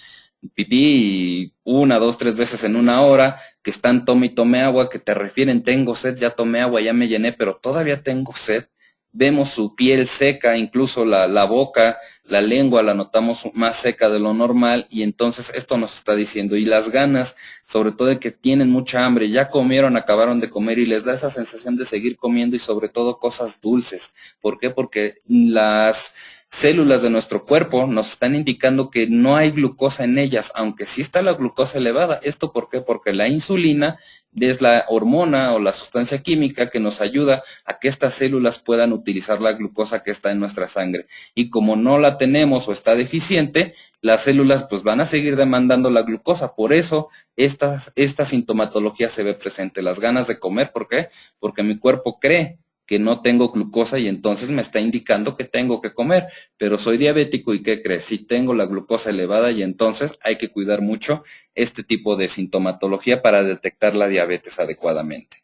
pipí 1, 2, 3 veces en una hora, que están tome y tome agua, que te refieren tengo sed, ya tomé agua, ya me llené, pero todavía tengo sed. Vemos su piel seca, incluso la boca, la lengua la notamos más seca de lo normal, y entonces esto nos está diciendo, y las ganas, sobre todo de que tienen mucha hambre, ya comieron, acabaron de comer y les da esa sensación de seguir comiendo y sobre todo cosas dulces. ¿Por qué? Porque las células de nuestro cuerpo nos están indicando que no hay glucosa en ellas, aunque sí está la glucosa elevada. ¿Esto por qué? Porque la insulina es la hormona o la sustancia química que nos ayuda a que estas células puedan utilizar la glucosa que está en nuestra sangre. Y como no la tenemos o está deficiente, las células pues van a seguir demandando la glucosa. Por eso esta sintomatología se ve presente. Las ganas de comer, ¿por qué? Porque mi cuerpo cree que no tengo glucosa y entonces me está indicando que tengo que comer, pero soy diabético y ¿qué crees? Sí tengo la glucosa elevada y entonces hay que cuidar mucho este tipo de sintomatología para detectar la diabetes adecuadamente.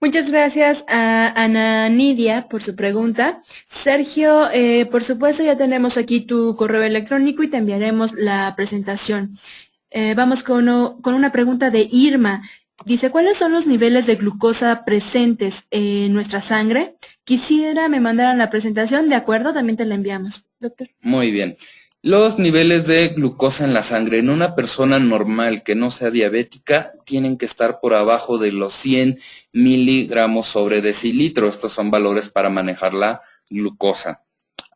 Muchas gracias a Ana Nidia por su pregunta. Sergio, por supuesto ya tenemos aquí tu correo electrónico y te enviaremos la presentación. Vamos con una pregunta de Irma. Dice, ¿cuáles son los niveles de glucosa presentes en nuestra sangre? Quisiera me mandaran la presentación, ¿de acuerdo? También te la enviamos, doctor. Muy bien. Los niveles de glucosa en la sangre en una persona normal que no sea diabética tienen que estar por abajo de los 100 miligramos sobre decilitro. Estos son valores para manejar la glucosa.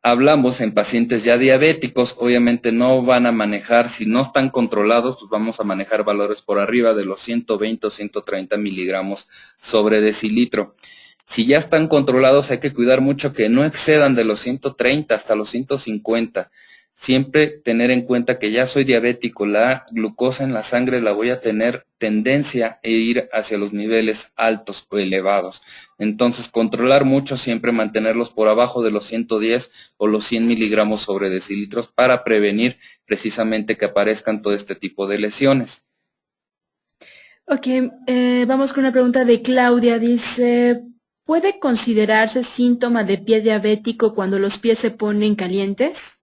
Hablamos en pacientes ya diabéticos, obviamente no van a manejar, si no están controlados, pues vamos a manejar valores por arriba de los 120 o 130 miligramos sobre decilitro. Si ya están controlados, hay que cuidar mucho que no excedan de los 130 hasta los 150. Siempre tener en cuenta que ya soy diabético, la glucosa en la sangre la voy a tener tendencia a ir hacia los niveles altos o elevados. Entonces, controlar mucho, siempre mantenerlos por abajo de los 110 o los 100 miligramos sobre decilitros para prevenir precisamente que aparezcan todo este tipo de lesiones. Ok, vamos con una pregunta de Claudia. Dice, ¿puede considerarse síntoma de pie diabético cuando los pies se ponen calientes?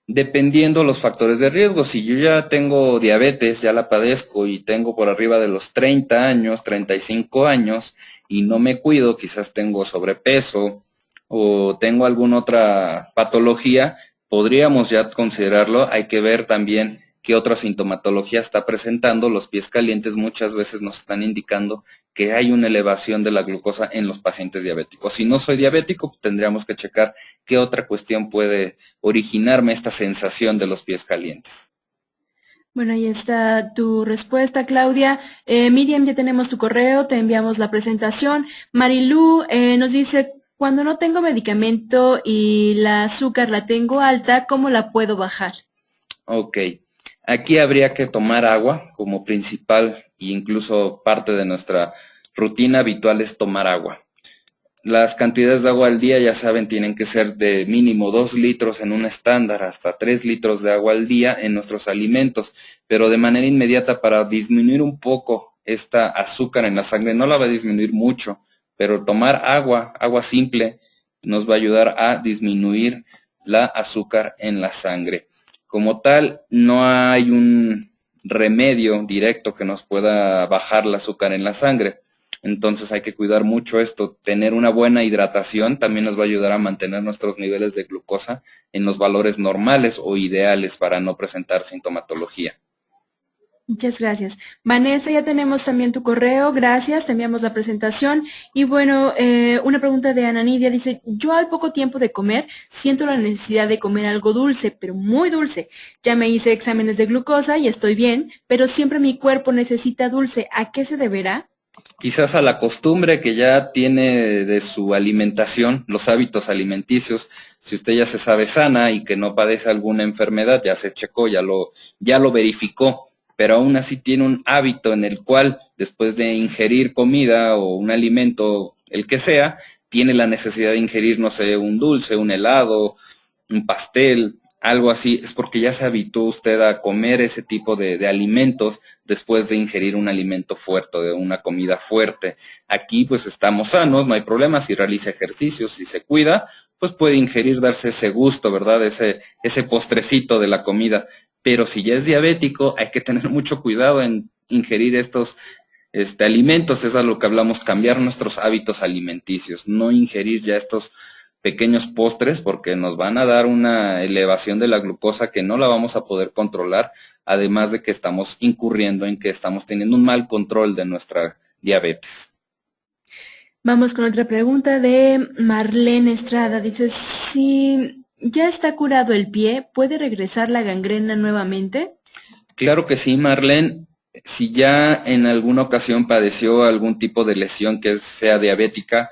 Dependiendo los factores de riesgo. Si yo ya tengo diabetes, ya la padezco y tengo por arriba de los 30 años, 35 años y no me cuido, quizás tengo sobrepeso o tengo alguna otra patología, podríamos ya considerarlo. Hay que ver también qué otra sintomatología está presentando. Los pies calientes muchas veces nos están indicando que hay una elevación de la glucosa en los pacientes diabéticos. Si no soy diabético, tendríamos que checar qué otra cuestión puede originarme esta sensación de los pies calientes. Bueno, ahí está tu respuesta, Claudia. Miriam, ya tenemos tu correo, te enviamos la presentación. Marilú nos dice, cuando no tengo medicamento y la azúcar la tengo alta, ¿cómo la puedo bajar? Ok, aquí habría que tomar agua como principal e incluso parte de nuestra rutina habitual es tomar agua. Las cantidades de agua al día, ya saben, tienen que ser de mínimo 2 litros en un estándar, hasta 3 litros de agua al día en nuestros alimentos, pero de manera inmediata para disminuir un poco esta azúcar en la sangre, no la va a disminuir mucho, pero tomar agua simple, nos va a ayudar a disminuir la azúcar en la sangre. Como tal, no hay un remedio directo que nos pueda bajar el azúcar en la sangre. Entonces hay que cuidar mucho esto. Tener una buena hidratación también nos va a ayudar a mantener nuestros niveles de glucosa en los valores normales o ideales para no presentar sintomatología. Muchas gracias. Vanessa, ya tenemos también tu correo, gracias, te enviamos la presentación. Y bueno, una pregunta de Ana Nidia, dice, yo al poco tiempo de comer siento la necesidad de comer algo dulce, pero muy dulce. Ya me hice exámenes de glucosa y estoy bien, pero siempre mi cuerpo necesita dulce. ¿A qué se deberá? Quizás a la costumbre que ya tiene de su alimentación, los hábitos alimenticios. Si usted ya se sabe sana y que no padece alguna enfermedad, ya se checó, ya lo verificó, pero aún así tiene un hábito en el cual después de ingerir comida o un alimento, el que sea, tiene la necesidad de ingerir, no sé, un dulce, un helado, un pastel, algo así, es porque ya se habituó usted a comer ese tipo de alimentos después de ingerir un alimento fuerte, de una comida fuerte. Aquí pues estamos sanos, no hay problema, si realiza ejercicios, si se cuida, pues puede ingerir, darse ese gusto, ¿verdad? Ese postrecito de la comida. Pero si ya es diabético, hay que tener mucho cuidado en ingerir estos alimentos, es a lo que hablamos, cambiar nuestros hábitos alimenticios, no ingerir ya estos pequeños postres porque nos van a dar una elevación de la glucosa que no la vamos a poder controlar, además de que estamos incurriendo en que estamos teniendo un mal control de nuestra diabetes. Vamos con otra pregunta de Marlene Estrada. Dice, si ya está curado el pie, ¿puede regresar la gangrena nuevamente? Claro que sí, Marlene. Si ya en alguna ocasión padeció algún tipo de lesión que sea diabética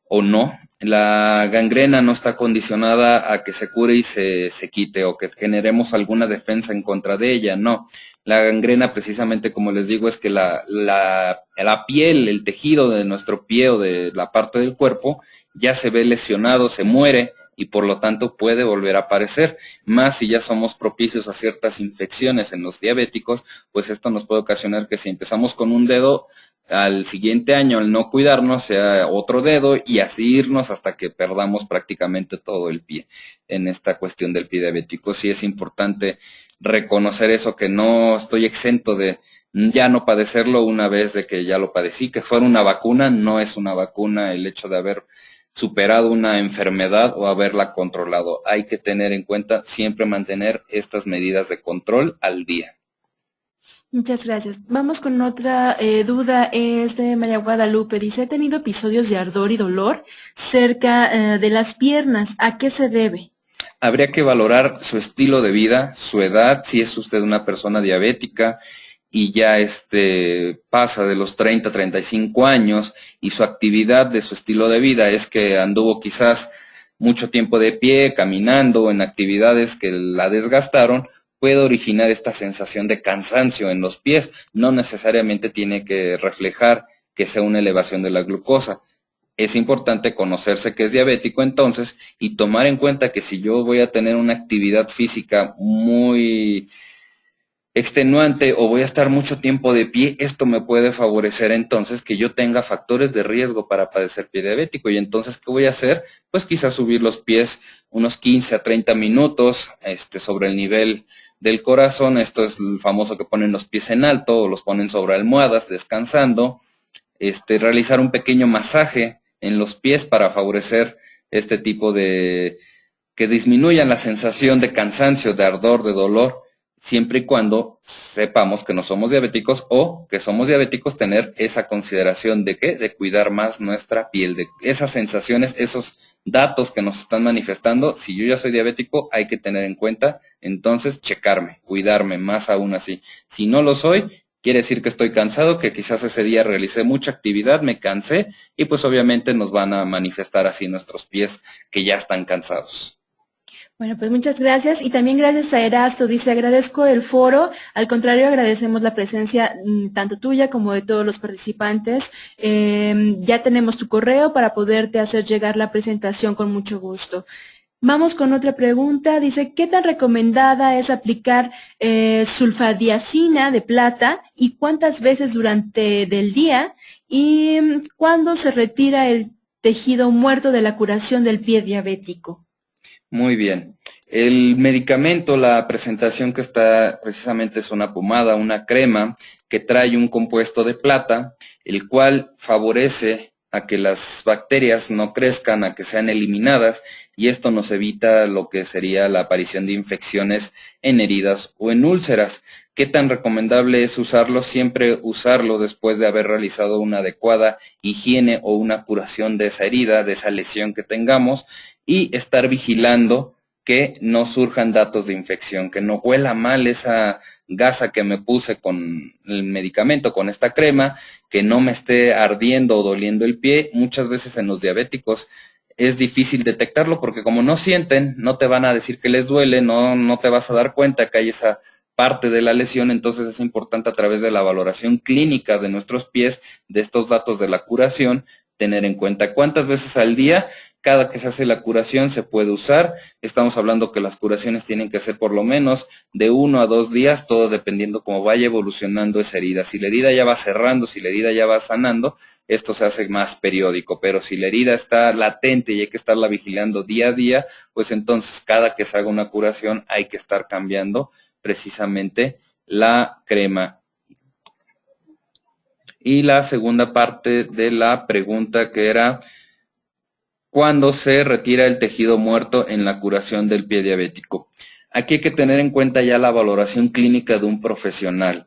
o no, la gangrena no está condicionada a que se cure y se quite o que generemos alguna defensa en contra de ella, no. La gangrena precisamente, como les digo, es que la piel, el tejido de nuestro pie o de la parte del cuerpo ya se ve lesionado, se muere y por lo tanto puede volver a aparecer. Más si ya somos propicios a ciertas infecciones en los diabéticos, pues esto nos puede ocasionar que si empezamos con un dedo, al siguiente año al no cuidarnos sea otro dedo y así irnos hasta que perdamos prácticamente todo el pie. En esta cuestión del pie diabético sí es importante reconocer eso, que no estoy exento de ya no padecerlo una vez de que ya lo padecí, que fuera una vacuna, no es una vacuna el hecho de haber superado una enfermedad o haberla controlado. Hay que tener en cuenta siempre mantener estas medidas de control al día. Muchas gracias. Vamos con otra duda, es de María Guadalupe. Dice, he tenido episodios de ardor y dolor cerca de las piernas. ¿A qué se debe? Habría que valorar su estilo de vida, su edad, si es usted una persona diabética y ya pasa de los 30, 35 años y su actividad de su estilo de vida es que anduvo quizás mucho tiempo de pie, caminando en actividades que la desgastaron, puede originar esta sensación de cansancio en los pies. No necesariamente tiene que reflejar que sea una elevación de la glucosa. Es importante conocerse que es diabético entonces y tomar en cuenta que si yo voy a tener una actividad física muy extenuante o voy a estar mucho tiempo de pie, esto me puede favorecer entonces que yo tenga factores de riesgo para padecer pie diabético. Y entonces, ¿qué voy a hacer? Pues quizás subir los pies unos 15 a 30 minutos sobre el nivel del corazón. Esto es el famoso que ponen los pies en alto o los ponen sobre almohadas descansando. Realizar un pequeño masaje en los pies para favorecer este tipo de que disminuyan la sensación de cansancio, de ardor, de dolor, siempre y cuando sepamos que no somos diabéticos o que somos diabéticos, tener esa consideración de ¿qué? De cuidar más nuestra piel, de esas sensaciones, esos datos que nos están manifestando. Si yo ya soy diabético, hay que tener en cuenta, entonces, checarme, cuidarme más aún así. Si no lo soy, quiere decir que estoy cansado, que quizás ese día realicé mucha actividad, me cansé y pues obviamente nos van a manifestar así nuestros pies que ya están cansados. Bueno, pues muchas gracias y también gracias a Erasto. Dice, agradezco el foro, al contrario agradecemos la presencia tanto tuya como de todos los participantes. Ya tenemos tu correo para poderte hacer llegar la presentación con mucho gusto. Vamos con otra pregunta. Dice, ¿qué tan recomendada es aplicar sulfadiazina de plata y cuántas veces durante del día? ¿Y cuándo se retira el tejido muerto de la curación del pie diabético? Muy bien. El medicamento, la presentación que está precisamente es una pomada, una crema que trae un compuesto de plata, el cual favorece a que las bacterias no crezcan, a que sean eliminadas, y esto nos evita lo que sería la aparición de infecciones en heridas o en úlceras. ¿Qué tan recomendable es usarlo? Siempre usarlo después de haber realizado una adecuada higiene o una curación de esa herida, de esa lesión que tengamos, y estar vigilando que no surjan datos de infección, que no huela mal esa gasa que me puse con el medicamento, con esta crema, que no me esté ardiendo o doliendo el pie. Muchas veces en los diabéticos es difícil detectarlo porque como no sienten, no te van a decir que les duele, no te vas a dar cuenta que hay esa parte de la lesión. Entonces es importante a través de la valoración clínica de nuestros pies, de estos datos de la curación, tener en cuenta cuántas veces al día, cada que se hace la curación se puede usar. Estamos hablando que las curaciones tienen que ser por lo menos de 1 a 2 días, todo dependiendo cómo vaya evolucionando esa herida. Si la herida ya va cerrando, si la herida ya va sanando, esto se hace más periódico, pero si la herida está latente y hay que estarla vigilando día a día, pues entonces cada que se haga una curación hay que estar cambiando precisamente la crema. Y la segunda parte de la pregunta, que era ¿cuándo se retira el tejido muerto en la curación del pie diabético? Aquí hay que tener en cuenta ya la valoración clínica de un profesional.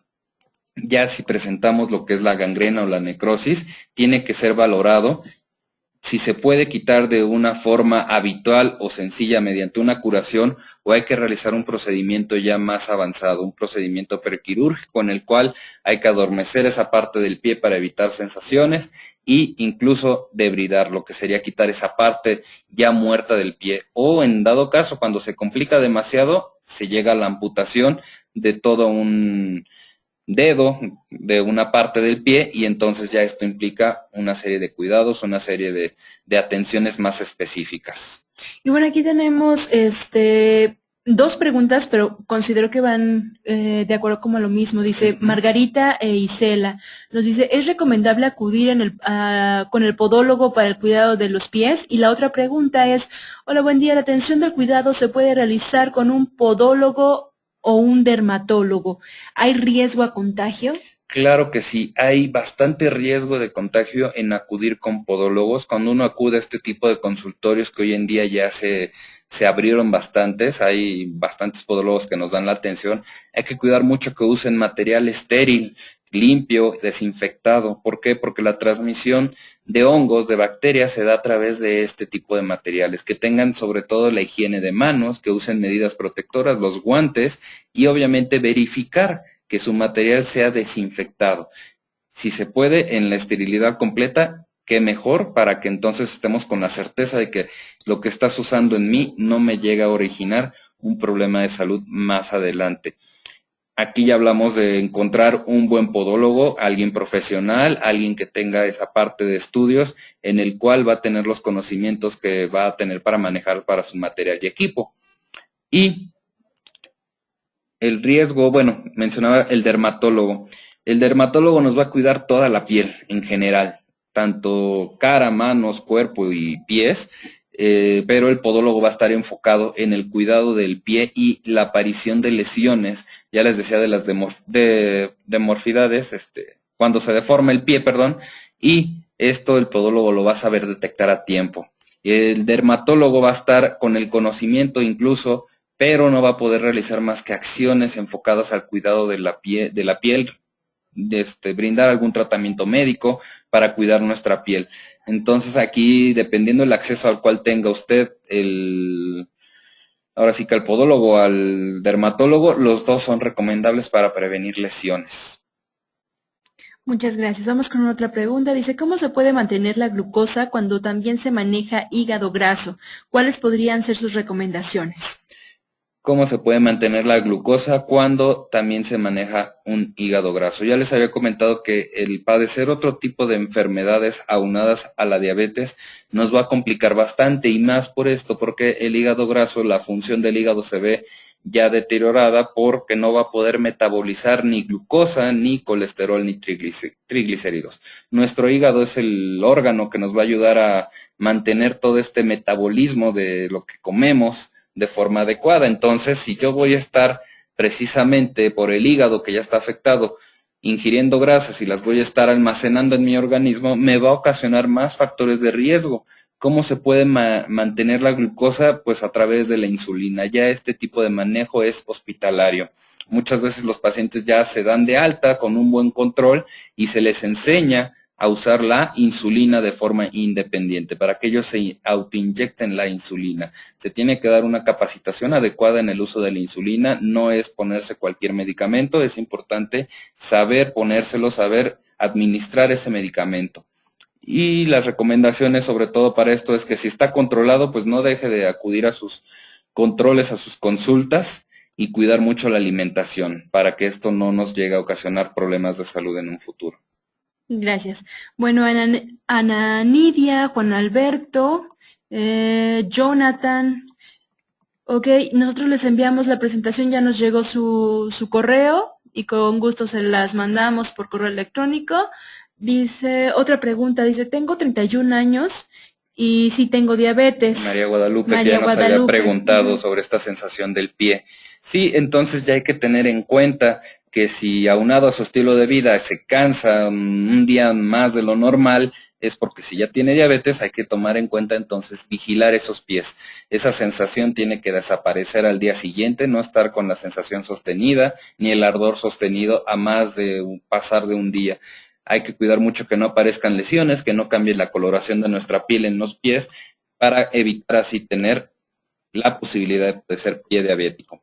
Ya si presentamos lo que es la gangrena o la necrosis, tiene que ser valorado si se puede quitar de una forma habitual o sencilla mediante una curación, o hay que realizar un procedimiento ya más avanzado, un procedimiento prequirúrgico en el cual hay que adormecer esa parte del pie para evitar sensaciones e incluso debridar, lo que sería quitar esa parte ya muerta del pie, o en dado caso cuando se complica demasiado se llega a la amputación de todo un dedo de una parte del pie, y entonces ya esto implica una serie de cuidados, una serie de atenciones más específicas. Y bueno, aquí tenemos dos preguntas, pero considero que van de acuerdo como a lo mismo. Dice Margarita e Isela. Nos dice, ¿es recomendable acudir con el podólogo para el cuidado de los pies? Y la otra pregunta es, hola, buen día, ¿la atención del cuidado se puede realizar con un podólogo o un dermatólogo? ¿Hay riesgo a contagio? Claro que sí, hay bastante riesgo de contagio en acudir con podólogos. Cuando uno acude a este tipo de consultorios, que hoy en día ya se abrieron bastantes, hay bastantes podólogos que nos dan la atención, hay que cuidar mucho que usen material estéril, limpio, desinfectado. ¿Por qué? Porque la transmisión de hongos, de bacterias, se da a través de este tipo de materiales. Que tengan sobre todo la higiene de manos, que usen medidas protectoras, los guantes, y obviamente verificar que su material sea desinfectado. Si se puede en la esterilidad completa, qué mejor, para que entonces estemos con la certeza de que lo que estás usando en mí no me llega a originar un problema de salud más adelante. Aquí ya hablamos de encontrar un buen podólogo, alguien profesional, alguien que tenga esa parte de estudios, en el cual va a tener los conocimientos que va a tener para manejar para su material y equipo. Y el riesgo, bueno, mencionaba el dermatólogo. El dermatólogo nos va a cuidar toda la piel en general, tanto cara, manos, cuerpo y pies, pero el podólogo va a estar enfocado en el cuidado del pie y la aparición de lesiones. Ya les decía de las demorfidades, cuando se deforma el pie, perdón, y esto el podólogo lo va a saber detectar a tiempo. El dermatólogo va a estar con el conocimiento incluso, pero no va a poder realizar más que acciones enfocadas al cuidado de la piel, brindar algún tratamiento médico para cuidar nuestra piel. Entonces aquí, dependiendo del acceso al cual tenga usted, ahora sí que al podólogo o al dermatólogo, los dos son recomendables para prevenir lesiones. Muchas gracias. Vamos con otra pregunta. Dice, ¿cómo se puede mantener la glucosa cuando también se maneja hígado graso? ¿Cuáles podrían ser sus recomendaciones? ¿Cómo se puede mantener la glucosa cuando también se maneja un hígado graso? Ya les había comentado que el padecer otro tipo de enfermedades aunadas a la diabetes nos va a complicar bastante, y más por esto, porque el hígado graso, la función del hígado se ve ya deteriorada porque no va a poder metabolizar ni glucosa, ni colesterol, ni triglicéridos. Nuestro hígado es el órgano que nos va a ayudar a mantener todo este metabolismo de lo que comemos, de forma adecuada. Entonces, si yo voy a estar precisamente por el hígado que ya está afectado, ingiriendo grasas y las voy a estar almacenando en mi organismo, me va a ocasionar más factores de riesgo. ¿Cómo se puede mantener la glucosa? Pues a través de la insulina. Ya este tipo de manejo es hospitalario. Muchas veces los pacientes ya se dan de alta con un buen control y se les enseña a usar la insulina de forma independiente, para que ellos se autoinyecten la insulina. Se tiene que dar una capacitación adecuada en el uso de la insulina, no es ponerse cualquier medicamento, es importante saber ponérselo, saber administrar ese medicamento. Y las recomendaciones sobre todo para esto es que si está controlado, pues no deje de acudir a sus controles, a sus consultas y cuidar mucho la alimentación para que esto no nos llegue a ocasionar problemas de salud en un futuro. Gracias. Bueno, Ana Nidia, Juan Alberto, Jonathan. Ok, nosotros les enviamos la presentación, ya nos llegó su correo y con gusto se las mandamos por correo electrónico. Dice, otra pregunta, dice, tengo 31 años y sí tengo diabetes. María Guadalupe, que ya nos había preguntado sobre esta sensación del pie. Sí, entonces ya hay que tener en cuenta que si aunado a su estilo de vida se cansa un día más de lo normal, es porque si ya tiene diabetes hay que tomar en cuenta entonces vigilar esos pies. Esa sensación tiene que desaparecer al día siguiente, no estar con la sensación sostenida ni el ardor sostenido a más de pasar de un día. Hay que cuidar mucho que no aparezcan lesiones, que no cambie la coloración de nuestra piel en los pies para evitar así tener la posibilidad de ser pie diabético.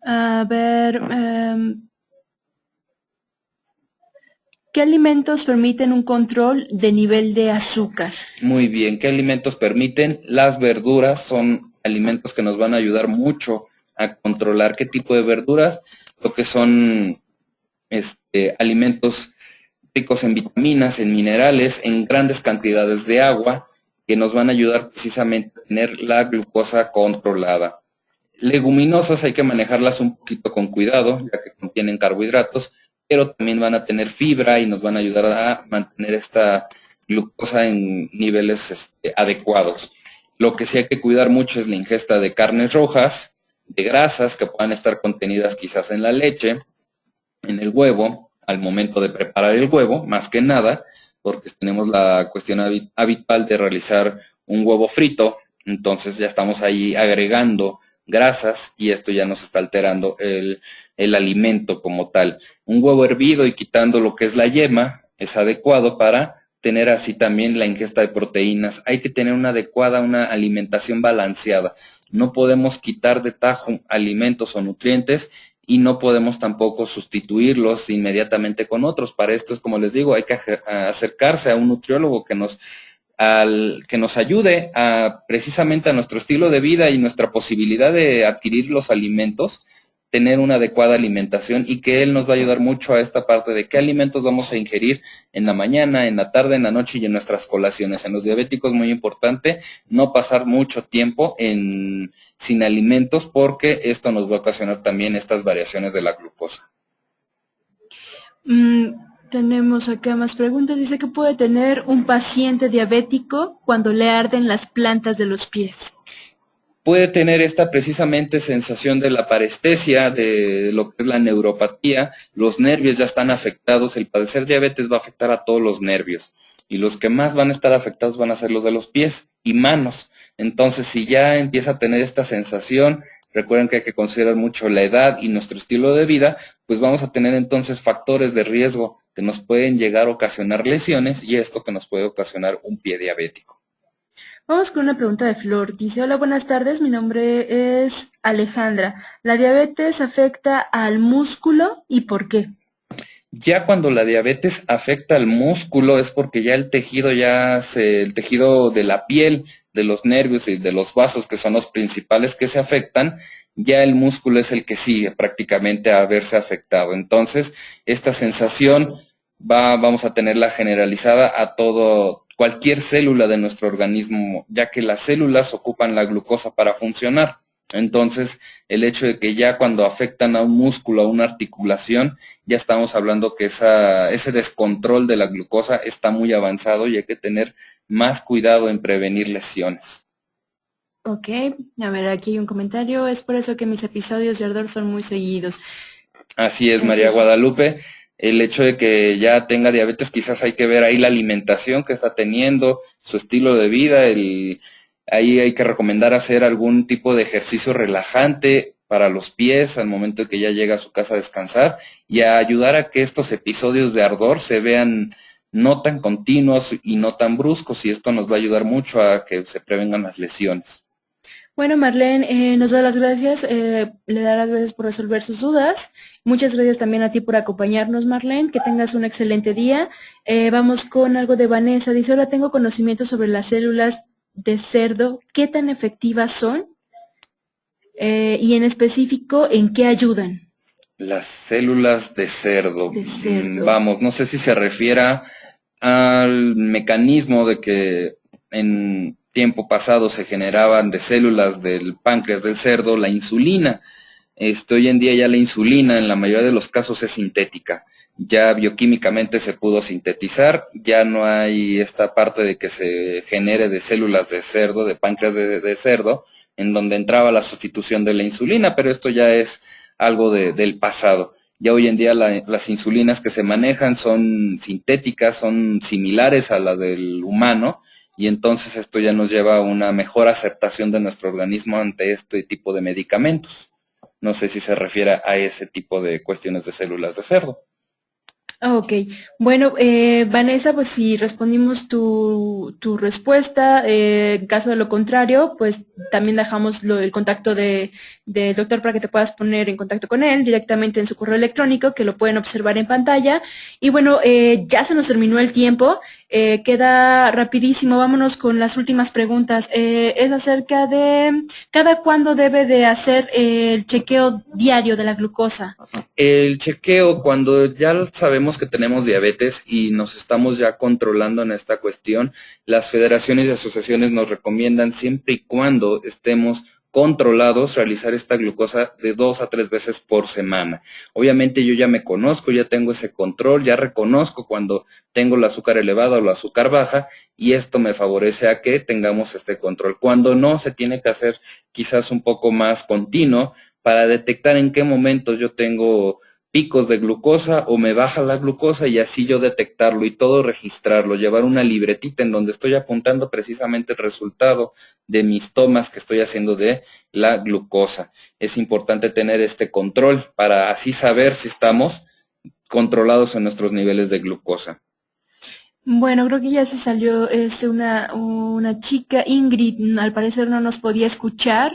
A ver, ¿qué alimentos permiten un control de nivel de azúcar? Muy bien, ¿qué alimentos permiten? Las verduras son alimentos que nos van a ayudar mucho a controlar qué tipo de verduras, lo que son alimentos ricos en vitaminas, en minerales, en grandes cantidades de agua, que nos van a ayudar precisamente a tener la glucosa controlada. Leguminosas hay que manejarlas un poquito con cuidado, ya que contienen carbohidratos, pero también van a tener fibra y nos van a ayudar a mantener esta glucosa en niveles adecuados. Lo que sí hay que cuidar mucho es la ingesta de carnes rojas, de grasas que puedan estar contenidas quizás en la leche, en el huevo, al momento de preparar el huevo, más que nada, porque tenemos la cuestión habitual de realizar un huevo frito, entonces ya estamos ahí agregando grasas y esto ya nos está alterando el alimento como tal. Un huevo hervido y quitando lo que es la yema es adecuado para tener así también la ingesta de proteínas. Hay que tener una alimentación balanceada. No podemos quitar de tajo alimentos o nutrientes y no podemos tampoco sustituirlos inmediatamente con otros. Para esto es como les digo, hay que acercarse a un nutriólogo que nos ayude precisamente a nuestro estilo de vida y nuestra posibilidad de adquirir los alimentos, tener una adecuada alimentación y que él nos va a ayudar mucho a esta parte de qué alimentos vamos a ingerir en la mañana, en la tarde, en la noche y en nuestras colaciones. En los diabéticos es muy importante no pasar mucho tiempo sin alimentos porque esto nos va a ocasionar también estas variaciones de la glucosa. Tenemos acá más preguntas. Dice que puede tener un paciente diabético cuando le arden las plantas de los pies. Puede tener esta precisamente sensación de la parestesia, de lo que es la neuropatía, los nervios ya están afectados, el padecer diabetes va a afectar a todos los nervios y los que más van a estar afectados van a ser los de los pies y manos. Entonces, si ya empieza a tener esta sensación, recuerden que hay que considerar mucho la edad y nuestro estilo de vida, pues vamos a tener entonces factores de riesgo que nos pueden llegar a ocasionar lesiones y esto que nos puede ocasionar un pie diabético. Vamos con una pregunta de Flor. Dice, hola, buenas tardes, mi nombre es Alejandra. ¿La diabetes afecta al músculo y por qué? Ya cuando la diabetes afecta al músculo es porque ya el tejido el tejido de la piel, de los nervios y de los vasos, que son los principales que se afectan, ya el músculo es el que sigue prácticamente a verse afectado. Entonces, esta sensación vamos a tenerla generalizada a cualquier célula de nuestro organismo, ya que las células ocupan la glucosa para funcionar. Entonces, el hecho de que ya cuando afectan a un músculo, a una articulación, ya estamos hablando que ese descontrol de la glucosa está muy avanzado y hay que tener más cuidado en prevenir lesiones. Ok, a ver, aquí hay un comentario. Es por eso que mis episodios de ardor son muy seguidos. Así es, Así María es. Guadalupe. El hecho de que ya tenga diabetes, quizás hay que ver ahí la alimentación que está teniendo, su estilo de vida, ahí hay que recomendar hacer algún tipo de ejercicio relajante para los pies al momento de que ya llega a su casa a descansar y a ayudar a que estos episodios de ardor se vean no tan continuos y no tan bruscos, y esto nos va a ayudar mucho a que se prevengan las lesiones. Bueno, Marlene, nos da las gracias, le da las gracias por resolver sus dudas. Muchas gracias también a ti por acompañarnos, Marlene. Que tengas un excelente día. Vamos con algo de Vanessa. Dice, ahora tengo conocimiento sobre las células de cerdo. ¿Qué tan efectivas son? Y en específico, ¿en qué ayudan? Las células de cerdo. De cerdo. Vamos, no sé si se refiera al mecanismo de que en tiempo pasado se generaban de células del páncreas del cerdo la insulina. Hoy en día ya la insulina en la mayoría de los casos es sintética. Ya bioquímicamente se pudo sintetizar, ya no hay esta parte de que se genere de células de cerdo, de páncreas de cerdo, en donde entraba la sustitución de la insulina, pero esto ya es algo del pasado. Ya hoy en día las insulinas que se manejan son sintéticas, son similares a la del humano, y entonces esto ya nos lleva a una mejor aceptación de nuestro organismo ante este tipo de medicamentos. No sé si se refiere a ese tipo de cuestiones de células de cerdo. Ok, bueno, Vanessa, pues si respondimos tu respuesta, en caso de lo contrario, pues también dejamos el contacto del doctor para que te puedas poner en contacto con él directamente en su correo electrónico, que lo pueden observar en pantalla. Y bueno, ya se nos terminó el tiempo, queda rapidísimo, vámonos con las últimas preguntas. Es acerca de cada cuándo debe de hacer el chequeo diario de la glucosa. El chequeo, cuando ya sabemos que tenemos diabetes y nos estamos ya controlando en esta cuestión, las federaciones y asociaciones nos recomiendan, siempre y cuando estemos controlados, realizar esta glucosa de 2 a 3 veces por semana. Obviamente yo ya me conozco, ya tengo ese control, ya reconozco cuando tengo el azúcar elevada o el azúcar baja, y esto me favorece a que tengamos este control. Cuando no, se tiene que hacer quizás un poco más continuo para detectar en qué momentos yo tengo picos de glucosa o me baja la glucosa, y así yo detectarlo y todo registrarlo, llevar una libretita en donde estoy apuntando precisamente el resultado de mis tomas que estoy haciendo de la glucosa. Es importante tener este control para así saber si estamos controlados en nuestros niveles de glucosa. Bueno, creo que ya se salió una chica, Ingrid, al parecer no nos podía escuchar.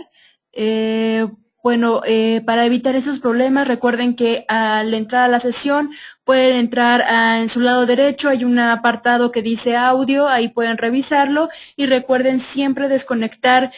Eh, bueno, para evitar esos problemas, recuerden que al entrar a la sesión pueden entrar en su lado derecho, hay un apartado que dice audio, ahí pueden revisarlo y recuerden siempre desconectar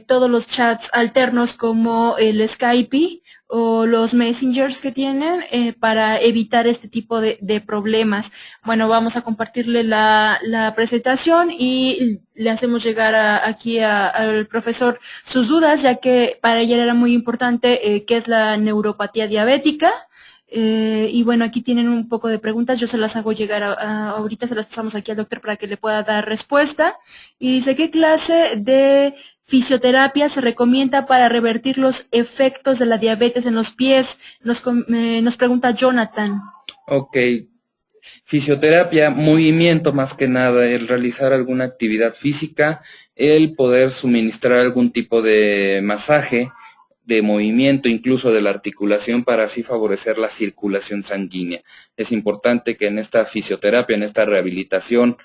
todos los chats alternos como el Skype o los messengers que tienen para evitar este tipo de problemas. Bueno, vamos a compartirle la presentación y le hacemos llegar aquí al profesor sus dudas, ya que para ella era muy importante qué es la neuropatía diabética. Y bueno, aquí tienen un poco de preguntas, yo se las hago llegar ahorita, se las pasamos aquí al doctor para que le pueda dar respuesta. Y dice, ¿qué clase de fisioterapia se recomienda para revertir los efectos de la diabetes en los pies? Nos pregunta Jonathan. Ok, fisioterapia, movimiento más que nada, el realizar alguna actividad física, el poder suministrar algún tipo de masaje, de movimiento, incluso de la articulación, para así favorecer la circulación sanguínea. Es importante que en esta fisioterapia, en esta rehabilitación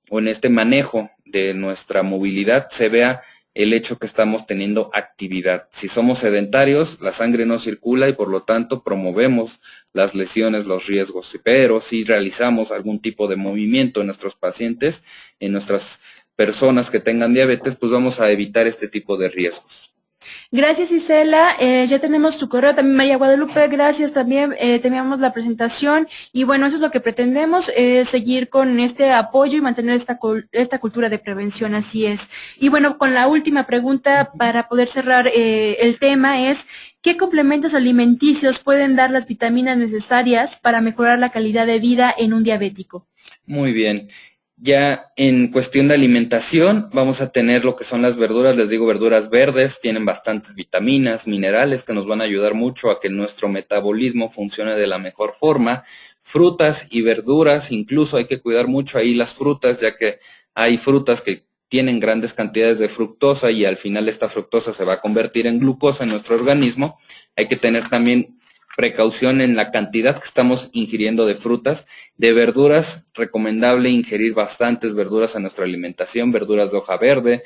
o en este manejo de nuestra movilidad se vea el hecho que estamos teniendo actividad. Si somos sedentarios, la sangre no circula y por lo tanto promovemos las lesiones, los riesgos. Pero si realizamos algún tipo de movimiento en nuestros pacientes, en nuestras personas que tengan diabetes, pues vamos a evitar este tipo de riesgos. Gracias, Isela. Ya tenemos tu correo también, María Guadalupe. Gracias también. Teníamos la presentación y bueno, eso es lo que pretendemos, seguir con este apoyo y mantener esta cultura de prevención, así es. Y bueno, con la última pregunta para poder cerrar el tema es, ¿qué complementos alimenticios pueden dar las vitaminas necesarias para mejorar la calidad de vida en un diabético? Muy bien. Ya en cuestión de alimentación, vamos a tener lo que son las verduras, les digo verduras verdes, tienen bastantes vitaminas, minerales que nos van a ayudar mucho a que nuestro metabolismo funcione de la mejor forma. Frutas y verduras, incluso hay que cuidar mucho ahí las frutas, ya que hay frutas que tienen grandes cantidades de fructosa y al final esta fructosa se va a convertir en glucosa en nuestro organismo. Hay que tener también precaución en la cantidad que estamos ingiriendo de frutas. De verduras, recomendable ingerir bastantes verduras en nuestra alimentación, verduras de hoja verde,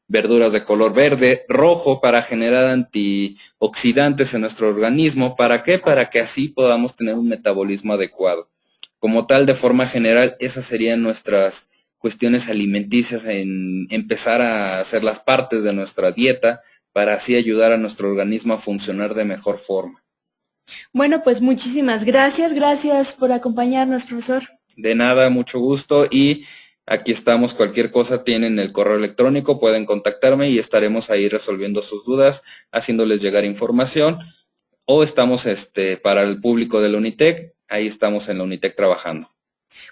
verduras de color verde, rojo, para generar antioxidantes en nuestro organismo. ¿Para qué? Para que así podamos tener un metabolismo adecuado. Como tal, de forma general, esas serían nuestras cuestiones alimenticias, en empezar a hacer las partes de nuestra dieta para así ayudar a nuestro organismo a funcionar de mejor forma. Bueno, pues muchísimas gracias. Gracias por acompañarnos, profesor. De nada, mucho gusto, y aquí estamos. Cualquier cosa, tienen el correo electrónico, pueden contactarme y estaremos ahí resolviendo sus dudas, haciéndoles llegar información, o estamos para el público de la Unitec, ahí estamos en la Unitec trabajando.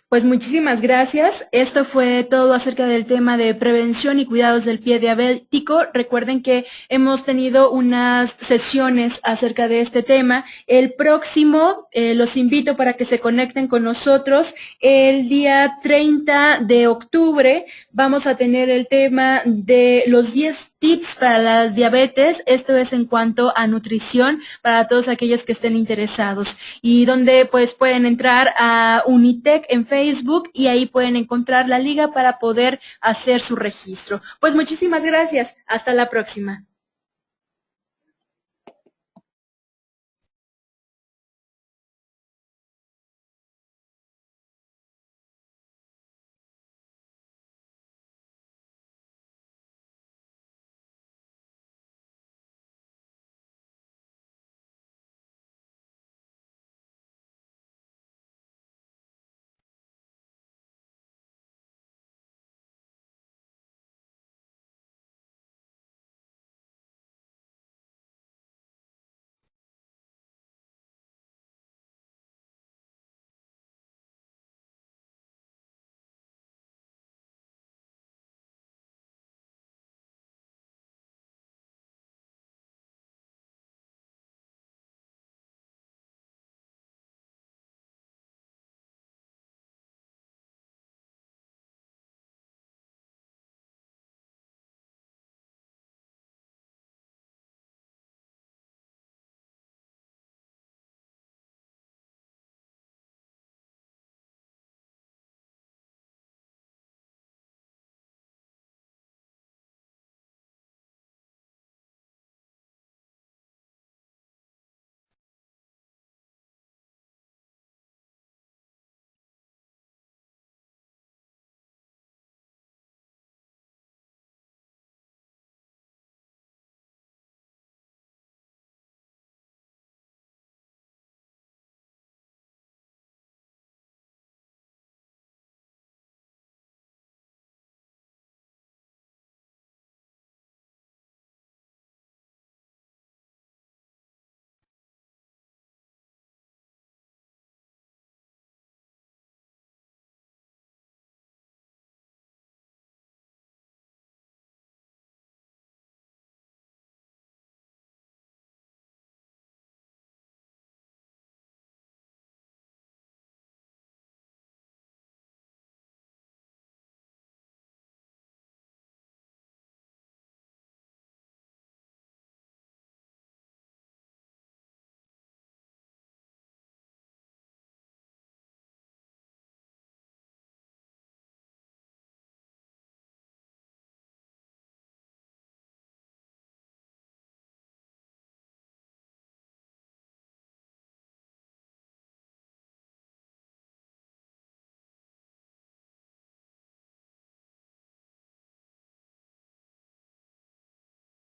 Pues muchísimas gracias. Esto fue todo acerca del tema de prevención y cuidados del pie diabético. Recuerden que hemos tenido unas sesiones acerca de este tema. El próximo, los invito para que se conecten con nosotros. El día 30 de octubre vamos a tener el tema de los 10 tips para las diabetes. Esto es en cuanto a nutrición para todos aquellos que estén interesados. Y donde pues pueden entrar a Unitec en Facebook y ahí pueden encontrar la liga para poder hacer su registro. Pues muchísimas gracias. Hasta la próxima.